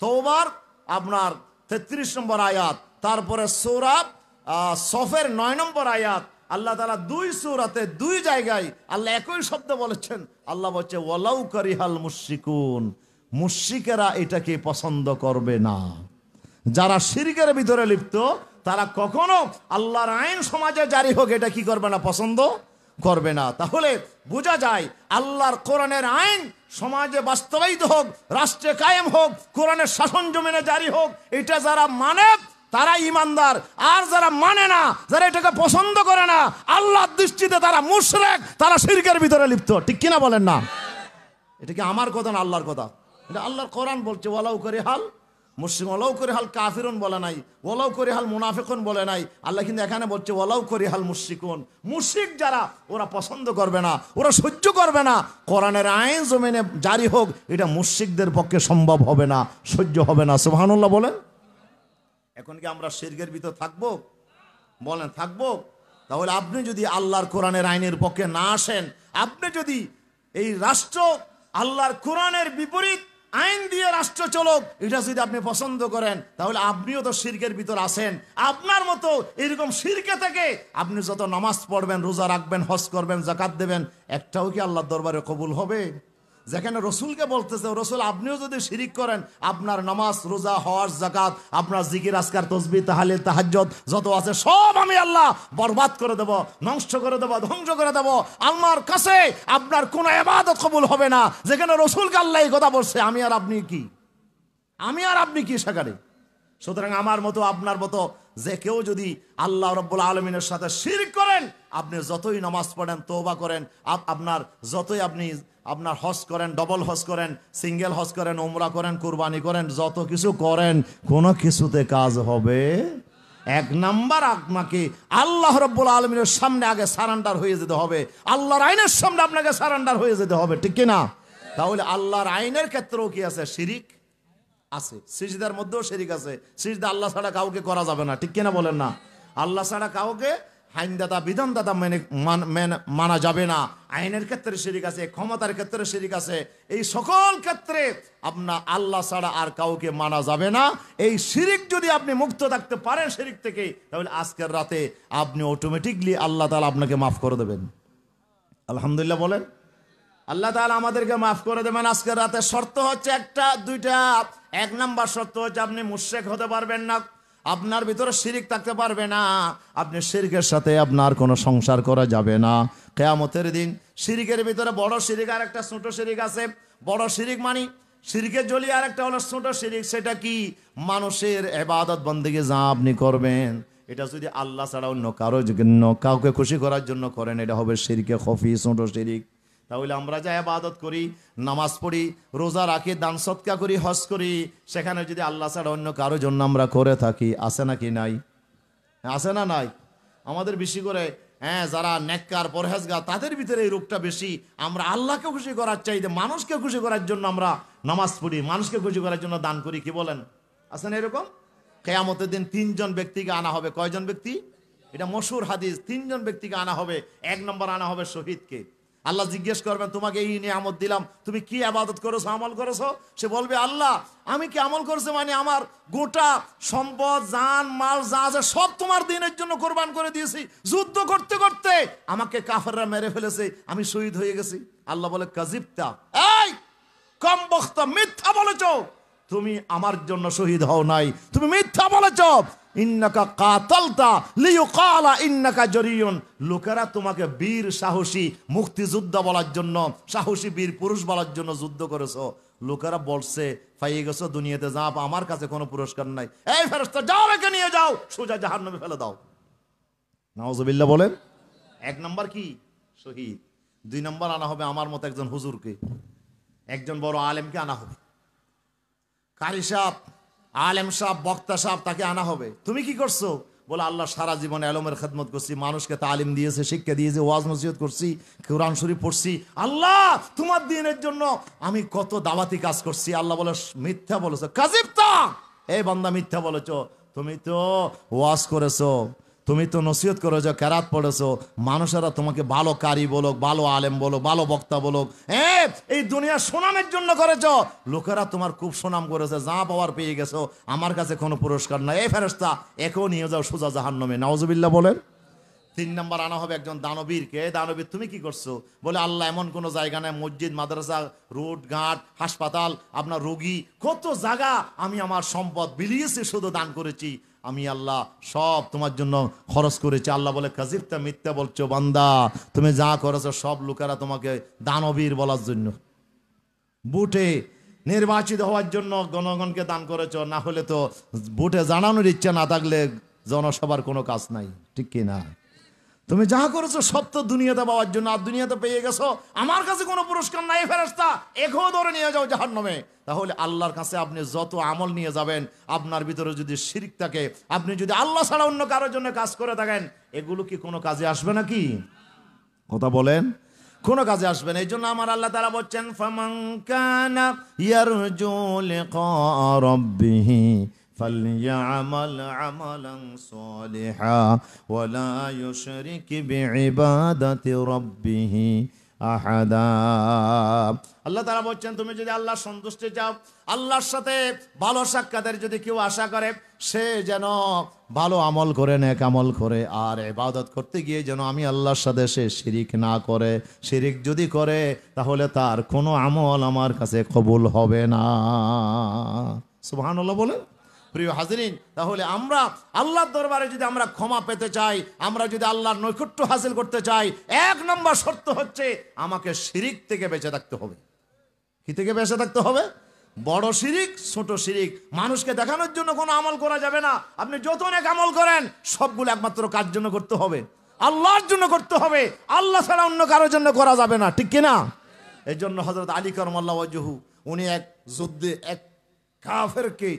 তওবার আপনার 33 নম্বর আয়াত, তারপরে সূরা সফের 9 নম্বর আয়াত। আল্লাহ তাআলা দুই সূরাতে দুই জায়গায় আল্লাহ একই শব্দ বলেছেন। আল্লাহ বলছে ওয়ালাউ কারিহাল মুশরিকুন। মুশরিকেরা এটাকে পছন্দ করবে না। যারা শিরকের ভিতরে লিপ্ত তারা কখনো আল্লাহর আইন সমাজে জারি হোক এটা কি করবে না? পছন্দ করবে না। তাহলে বোঝা যায় আল্লাহর কোরআনের আইন সমাজে বাস্তবায়িত হোক, রাষ্ট্রে কায়েম হোক, কোরআনের শাসন জমিনে জারি হোক, এটা যারা মানে তারা ঈমানদার। আর যারা মানে না, যারা এটাকে পছন্দ করে না, আল্লাহর দৃষ্টিতে তারা মুশরিক, তারা শিরকের ভিতরে লিপ্ত। ঠিক কিনা বলেন না? এটা কি আমার কথা না আল্লাহর কথা? এটা আল্লাহর কোরআন বলছে ওয়ালাউ কারিহাল মুশরিকুন। ওয়ালাউ কারিহাল কাফিরুন বলে নাই, ওয়ালাউ কারিহাল মুনাফিকুন বলে নাই। আল্লাহ কিন্তু এখানে বলছে ওয়ালাউ কারিহাল মুশরিকুন। মুশরিক যারা, ওরা পছন্দ করবে না, ওরা সহ্য করবে না কোরআনের আইন জমিনে জারি হোক। এটা মুশরিকদের পক্ষে সম্ভব হবে না, সহ্য হবে না। সুবহানাল্লাহ বলেন। এখন কি আমরা শিরকের ভিতর থাকবো? বলেন থাকবো? তাহলে আপনি যদি আল্লাহর কোরআনের আইনের পক্ষে না আসেন, আপনি যদি এই রাষ্ট্র আল্লাহর কোরআনের বিপরীত আইন দিয়ে রাষ্ট্র চলুক এটা যদি আপনি পছন্দ করেন, তাহলে আপনিও তো শিরকের ভিতর আছেন। আপনার মতো এরকম শিরকে থেকে আপনি যত নামাজ পড়বেন, রোজা রাখবেন, হজ করবেন, যাকাত দেবেন, একটাও কি আল্লাহর দরবারে কবুল হবে? যেখানে রসুলকে বলতেছে রসুল আপনিও যদি শিরিক করেন, আপনার নামাজ, রোজা, হজ, যাকাত, আপনার জিকির, আজকার, তাসবিহ, তাহলিল, তাহাজ্জুদ যত আছে সব আমি আল্লাহ বরবাদ করে দেব, নষ্ট করে দেব, ধ্বংস করে দেব। আল্লাহর কাছে আপনার কোনো ইবাদত কবুল হবে না। যেখানে রসুলকে আল্লাহ এই কথা বলছে, আমি আর আপনি কি? আমি আর আপনি কি সেখানে? সুতরাং আমার মতো আপনার মতো যে কেউ যদি আল্লাহ রাব্বুল আলামিনের সাথে শিরক করেন, আপনি যতই নামাজ পড়েন, তওবা করেন, আপনার যতই আপনি আপনার হজ করেন, ডবল হজ করেন, সিঙ্গেল হজ করেন, উমরা করেন, কুরবানি করেন, যত কিছু করেন, কোনো কিছুতে কাজ হবে। এক নাম্বার আপনাকে আল্লাহ রাব্বুল আলামিনের সামনে আগে সারেন্ডার হয়ে যেতে হবে। আল্লাহর আইনের সামনে আপনাকে সারেন্ডার হয়ে যেতে হবে, ঠিক কি না? তাহলে আল্লাহর আইনের ক্ষেত্রেও কি আছে? শিরিক আছে। সিজদার মধ্যেও শিরিক আছে। সিজদা আল্লাহ ছাড়া কাউকে করা যাবে না, ঠিক কিনা বলেন না? আল্লাহ ছাড়া কাউকে আইনদাতা, বিধানদাতা মানা যাবে না। আইনের ক্ষেত্রে শিরিক আছে, ক্ষমতার ক্ষেত্রে শিরিক আছে। এই সকল ক্ষেত্রে আপনার আল্লাহ ছাড়া আর কাউকে মানা যাবে না। এই শিরিক যদি আপনি মুক্ত থাকতে পারেন শিরিক থেকে, তাহলে আজকের রাতে আপনি অটোমেটিকলি আল্লাহ তাআলা আপনাকে মাফ করে দেবেন। আলহামদুলিল্লাহ বলেন। আল্লাহ তাআলা আমাদেরকে মাফ করে দেবেন আজকের রাতে। শর্ত হচ্ছে একটা, দুইটা। এক নাম্বার শর্ত হচ্ছে আপনি মুশরিক হতে পারবেন না, আপনার ভিতরে শিরিক থাকতে পারবে না, আপনি শিরকের সাথে আপনার কোনো সংসার করা যাবে না। কিয়ামতের দিন শিরিকের ভিতরে বড় শিরিক আর একটা ছোট শিরিক আছে। বড় শিরিক মানে শিরকের জলি আর একটা হলো ছোট শিরিক। সেটা কি? মানুষের ইবাদত বন্দেগী যা আপনি করবেন, এটা যদি আল্লাহ ছাড়া অন্য কারো জন্য, কাউকে খুশি করার জন্য করেন, এটা হবে শিরকে খফি, ছোট শিরিক। তাহলে আমরা যা ইবাদত করি, নামাজ পড়ি, রোজা রাখি, দান সদকা করি, হজ করি, সেখানে যদি আল্লাহ ছাড়া অন্য কারো জন্য আমরা করে থাকি, আছে নাকি নাই? আছে না নাই? আমাদের বেশি করে যারা নেককার পরহেজগার তাদের ভিতরে এই রোগটা বেশি। আমরা আল্লাহকে খুশি করার চাইতে মানুষকে খুশি করার জন্য আমরা নামাজ পড়ি, মানুষকে খুশি করার জন্য দান করি। কি বলেন? আছে না এরকম? কিয়ামতের দিন 3 জন ব্যক্তিকে আনা হবে। কয়জন ব্যক্তি? এটা মশহুর হাদিস। 3 জন ব্যক্তিকে আনা হবে। 1 নম্বর আনা হবে শহীদকে। আল্লাহ জিজ্ঞেস করবেন, তোমাকে এই নিয়ামত দিলাম, তুমি কি ইবাদত করেছো, আমল করেছো? সে বলবে, আল্লাহ আমি কি আমল করেছি, মানে আমার গোটা সম্পদ, জান মাল যা আছে সব তোমার দিনের জন্য কোরবান করে দিয়েছি। যুদ্ধ করতে করতে আমাকে কাফেররা মেরে ফেলেছে, আমি শহীদ হয়ে গেছি। আল্লাহ বলে, কাযিবতা, এই কম বক্তা, মিথ্যা বলেছো, তুমি আমার জন্য শহীদ হও নাই, তুমি মিথ্যা বলেছো। ইন্নাকা কাতালতা লিয়ুকালা ইন্নাকা জরিয়ুন। লোকেরা তোমাকে বীর সাহসী মুক্তিযোদ্ধা বলার জন্য, সাহসী বীর পুরুষ বলার জন্য যুদ্ধ করেছো। লোকেরা বলছে পাইয়ে গেছো দুনিয়াতে, যা আমার কাছে কোনো পুরস্কার নাই। এই ফেরেশতা, যাও একে নিয়ে যাও, সোজা জাহান্নামে ফেলে দাও। নাউজুবিল্লাহ বলেন। 1 নম্বর কি? শহীদ। 2 নম্বর আনা হবে আমার মতো একজন হুজুরকে, একজন বড় আলেমকে আনা হবে। কারি সাহেব, আলেম সাহেব, বক্তা সাহেব, তাকে আনা হবে। তুমি কি করছো? বলে, আল্লাহ সারা জীবনে এলমের খেদমত করছি, মানুষকে তালিম দিয়েছে, শিক্ষা দিয়েছে, ওয়াজ নসিহত করছি, কোরআন শরীফ পড়ছি। আল্লাহ তোমার দিনের জন্য আমি কত দাওয়াতি কাজ করছি। আল্লাহ বলে, মিথ্যা বলেছো, কাযিবতা, এই বান্দা মিথ্যা বলেছো। তুমি তো ওয়াজ করেছো, তুমি তো নসিহত করেছো, কেরাত পড়েছো, মানুষেরা তোমাকে ভালো কারি বলো, ভালো আলেম বলো, ভালো বক্তা বলো, এই দুনিয়ার সুনামের জন্য করেছো। লোকেরা তোমার খুব সুনাম করেছে, যা পাওয়ার পেয়ে গেছো, আমার কাছে কোনো পুরস্কার নাই। এই ফেরেশতা, একেও নিয়ে যাও সোজা জাহান্নামে। নাউজুবিল্লাহ বলেন। 3 নম্বর আনা হবে একজন দানবীরকে। দানবীর, তুমি কি করছো? বলে, আল্লাহ এমন কোনো জায়গা নেই, মসজিদ, মাদ্রাসা, রোড ঘাট, হাসপাতাল, আপনার রোগী, কত জায়গা আমি আমার সম্পদ বিলিয়েছি, শুধু দান করেছি। আমি আল্লাহ সব তোমার জন্য খরচ করেছি। আল্লাহ বলে, কাযিবতা, মিথ্যা বলছো বান্দা, তুমি যা করেছো সব লোকেরা তোমাকে দানবীর বলার জন্য, বুটে নির্বাচিত হওয়ার জন্য জনগণকে দান করেছো। না হলে তো বুটে জানানোর ইচ্ছা না থাকলে জনসভার কোনো কাজ নাই, ঠিক কি না? তুমি যা করেছো সব তো দুনিয়াতে পাওয়ার জন্য, আর দুনিয়াতে পেয়ে গেছো, আমার কাছে কোনো পুরস্কার নাই। ফেরেশতা, এখনো ধরে নিয়ে যাও জাহান্নামে। তাহলে আল্লাহর কাছে আপনি যত আমল নিয়ে যাবেন, আপনার ভিতরে যদি শিরক থাকে, আপনি যদি আল্লাহ ছাড়া অন্য কারোর জন্য কাজ করে থাকেন, এগুলো কি কোনো কাজে আসবে নাকি? কথা বলেন। কোনো কাজে আসবে না। এই জন্য আমার আল্লাহ তাআলা বলছেন, ফামান কানা ইয়ারজু লিকা রাব্বিহি فليعمل عملا صالحا ولا يشرك بعبادة ربه আহাদা। আল্লাহ তাআলা বলছেন, তুমি যদি আল্লাহর সন্তুষ্টি চাও, আল্লাহর সাথে ভালো সাক্ষাতের যদি কেউ আশা করে, সে যেন ভালো আমল করে, নেক আমল করে, আর ইবাদত করতে গিয়ে যেন আমি আল্লাহর সাথে সে শিরিক না করে। শিরিক যদি করে তাহলে তার কোনো আমল আমার কাছে কবুল হবে না। সুবহানাল্লাহ বলেন। প্রিয় হাজিরিন, তাহলে আমরা আল্লাহর দরবারে যদি আমরা ক্ষমা পেতে চাই, আমরা যদি আল্লাহর নৈকট্য হাসিল করতে চাই, 1 নম্বর শর্ত হচ্ছে আমাকে শিরিক থেকে বেঁচে থাকতে হবে। কি থেকে বেঁচে থাকতে হবে? বড় শিরিক, ছোট শিরিক, মানুষকে দেখানোর জন্য কোনো আমল করা যাবে না। আপনি যত অনেক আমল করেন, সবগুলো একমাত্র কার জন্য করতে হবে? আল্লাহর জন্য করতে হবে। আল্লাহ ছাড়া অন্য কারোর জন্য করা যাবে না, ঠিক কিনা? এই জন্য হযরত আলী কারামাল্লাহু ওয়াজহু, উনি এক যুদ্ধে এক কাফেরকে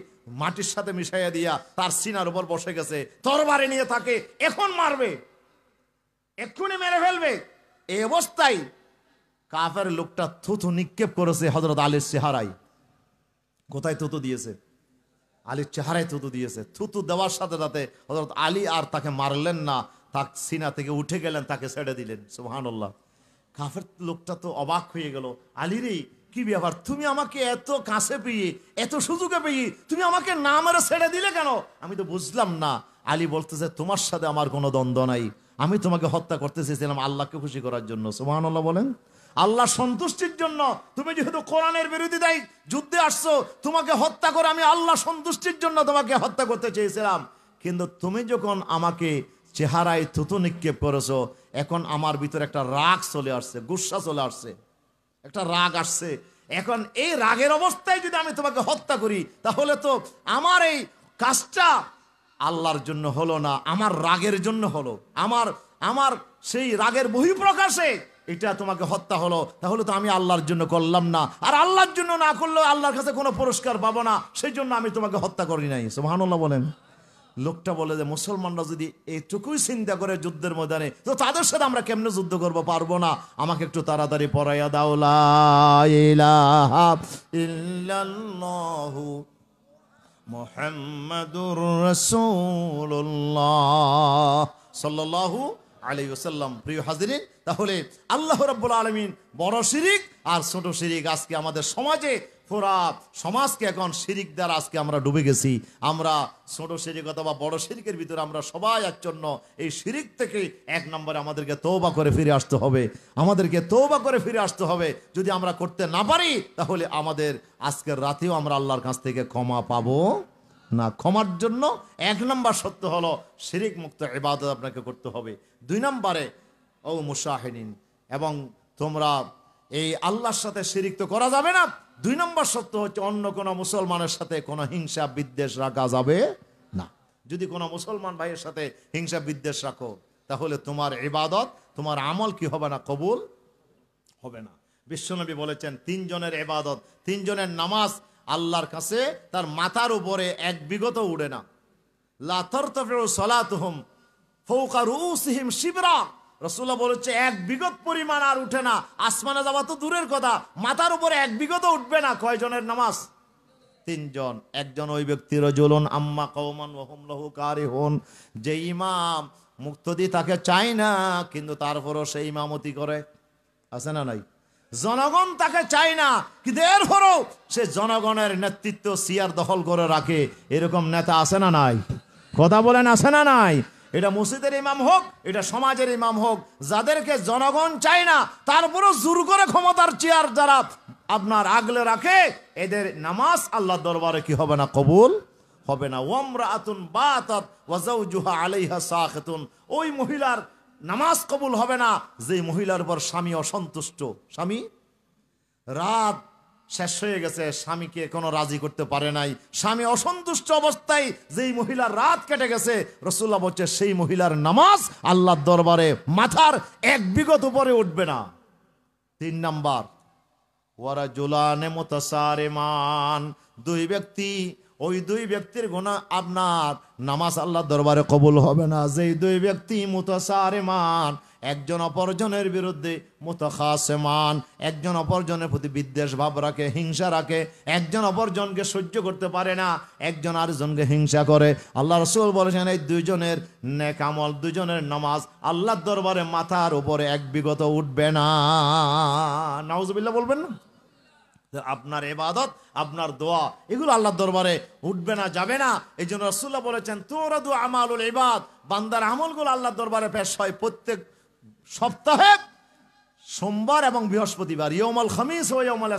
মাটির সাথে মিশাইয়া দিয়া তার সিনার উপর বসে গেছে, তরবারি নিয়ে তাকে এখন মারবে, এক্ষুনি মেরে ফেলবে। এই অবস্থায় কাফের লোকটা থুথু নিক্ষেপ করেছে হযরত আলীর চেহারায়। কোথায় থুতু দিয়েছে? আলীর চেহারায় থুতু দিয়েছে। থুতু দেওয়ার সাথে সাথে হযরত আলী আর তাকে মারলেন না, তার সিনা থেকে উঠে গেলেন, তাকে ছেড়ে দিলেন। সুবহানাল্লাহ। কাফের লোকটা তো অবাক হয়ে গেল, আলী রে, কি ব্যাপার, তুমি আমাকে এত কাছে পেয়ে, এত সুযোগে পেয়ে তুমি আমাকে না মেরে ছেড়ে দিলে কেন? আমি তো বুঝলাম না। আলী বলতেছে, তোমার সাথে আমার কোনো দ্বন্দ্ব নাই, আমি তোমাকে হত্যা করতে চেয়েছিলাম আল্লাহকে খুশি করার জন্য। সুবহানাল্লাহ বলেন। আল্লাহ সন্তুষ্টির জন্য তুমি যেহেতু কোরআনের বিরোধিতায় যুদ্ধে আসছো, তোমাকে হত্যা করে আমি আল্লাহ সন্তুষ্টির জন্য তোমাকে হত্যা করতে চেয়েছিলাম। কিন্তু তুমি যখন আমাকে চেহারায় থুতু নিক্ষেপ করেছো, এখন আমার ভিতরে একটা রাগ চলে আসছে, গুসা চলে আসছে, একটা রাগ আসছে। এখন এই রাগের অবস্থায় যদি আমি তোমাকে হত্যা করি, তাহলে তো আমার এই কাজটা আল্লাহর জন্য হলো না, আমার রাগের জন্য হলো, আমার সেই রাগের বহিঃপ্রকাশে এটা তোমাকে হত্যা হলো, তাহলে তো আমি আল্লাহর জন্য করলাম না, আর আল্লাহর জন্য না করলেও আল্লাহর কাছে কোনো পুরস্কার পাবো না, সেই জন্য আমি তোমাকে হত্যা করি নাই। সুবহানাল্লাহ বলেন। লোকটা বলে যে মুসলমানরা যদি এইটুকুই চিন্তা করে যুদ্ধের ময়দানে, তো তাদের সাথে আমরা কেমনে যুদ্ধ করবো, পারবো না, আমাকে একটু তাড়াতাড়ি পড়াইয়া দাও লা ইলাহা ইল্লাল্লাহু মুহাম্মাদুর রাসূলুল্লাহ সাল্লাল্লাহু আলাইহি ওয়াসাল্লাম। প্রিয় হাজিরিন, তাহলে আল্লাহ রাব্বুল আলামিন বড় শিরিক আর ছোট শিরিক, আজকে আমাদের সমাজে পুরা সমাজকে এখন শিরিক দ্বারা আজকে আমরা ডুবে গেছি। আমরা ছোট শিরিক অথবা বড় শিরিকের ভিতরে আমরা সবাই আচ্ছন্ন। এই শিরিক থেকে এক নম্বরে আমাদেরকে তওবা করে ফিরে আসতে হবে, আমাদেরকে তওবা করে ফিরে আসতে হবে। যদি আমরা করতে না পারি, তাহলে আমাদের আজকের রাতেও আমরা আল্লাহর কাছ থেকে ক্ষমা পাবো না। ক্ষমার জন্য এক নম্বর সত্য হলো শিরিক মুক্ত ইবাদত আপনাকে করতে হবে। দুই নম্বরে ও মুশাহিদিন, এবং তোমরা এই আল্লাহর সাথে শিরিক তো করা যাবে না। দুই নম্বর সত্য হচ্ছে অন্য কোনো মুসলমানের সাথে কোনো হিংসা বিদ্বেষ রাখা যাবে না। যদি কোনো মুসলমান ভাইয়ের সাথে হিংসা বিদ্বেষ রাখো, তাহলে তোমার ইবাদত, তোমার আমল কি হবে না, কবুল হবে না। বিশ্বনবী বলেছেন তিনজনের ইবাদত, তিনজনের নামাজ আল্লাহর কাছে তার মাথার উপরে এক বিগত উড়ে না। লা তারতাফিউ সালাতুহুম ফাওকা রুউসিহিম শিবরা। রাসূলুল্লাহ বলেছে এক বিগত পরিমাণ আর উঠে না, আসমানে যাওয়া তো দূরের কথা, মাথার উপরে এক বিগত উঠবে না। কয়জনের নামাজ? তিনজন। একজন ওই ব্যক্তি রাজুলুন আম্মা কওমান ওয়া হুম লাহু কারিহুন, যে ইমাম মুক্তদি তাকে চায় না, কিন্তু তারপরও সে ইমামতি করে। আছে না নাই? জনগণ তাকে চায় না, কিন্তু এরপরও সে জনগণের নেতৃত্ব চেয়ার দখল করে রাখে। এরকম নেতা আছে না নাই? কথা বলেন, আছে না নাই? এটা মসজিদের ইমাম হোক, এটা সমাজের ইমাম হোক, যাদেরকে জনগণ চায় না, তারপরও জোর করে ক্ষমতার চেয়ার যারা আপনার আগলে রাখে, এদের নামাজ আল্লাহর দরবারে কি হবে না, কবুল হবে না। ওয়ামরাআতুন বাতাত ওয়া যাওজুহা আলাইহা সাখিতুন, ওই মহিলার নামাজ কবুল হবে না যে মহিলার উপর স্বামী অসন্তুষ্ট। স্বামী রাত শেষ হয়ে গেছে, স্বামীকে কোনো রাজি করতে পারে নাই, স্বামী অসন্তুষ্ট অবস্থায় যেই মহিলার রাত কেটে গেছে, রাসূলুল্লাহ বলছে সেই মহিলার নামাজ আল্লাহর দরবারে মাথার এক বিগত উপরে উঠবে না। তিন নাম্বার ওয়ারাজুলানে মুতাসারিমান, দুই ব্যক্তি, ওই দুই ব্যক্তির গুনাহ আপনার নামাজ আল্লাহর দরবারে কবুল হবে না। যেই দুই ব্যক্তি মুতাসারিমান, একজন অপরজনের বিরুদ্ধে, মুতাখাসিমান, একজন অপরজনের প্রতি বিদ্বেষ ভাব রাখে, হিংসা রাখে, একজন অপরজনকে সহ্য করতে পারে না, একজন আরেকজনকে হিংসা করে। আল্লাহ রাসূল বলেছেন এই দুইজনের নেক আমল, দুইজনের নামাজ আল্লাহর দরবারে মাথার উপরে এক বিগত উঠবে না। নাউজুবিল্লাহ বলবেন না? আপনার ইবাদত, আপনার দোয়া, এগুলো আল্লাহর দরবারে উঠবে না, যাবে না। এই জন্য রাসূলুল্লাহ বলেছেন তুরাদু আমালুল ইবাদ, বান্দার আমলগুলো আল্লাহর দরবারে পেশ হয় প্রত্যেক সপ্তাহে সোমবার এবং বৃহস্পতিবার, ইয়াউমুল খামিস ওয়া ইয়াউমুল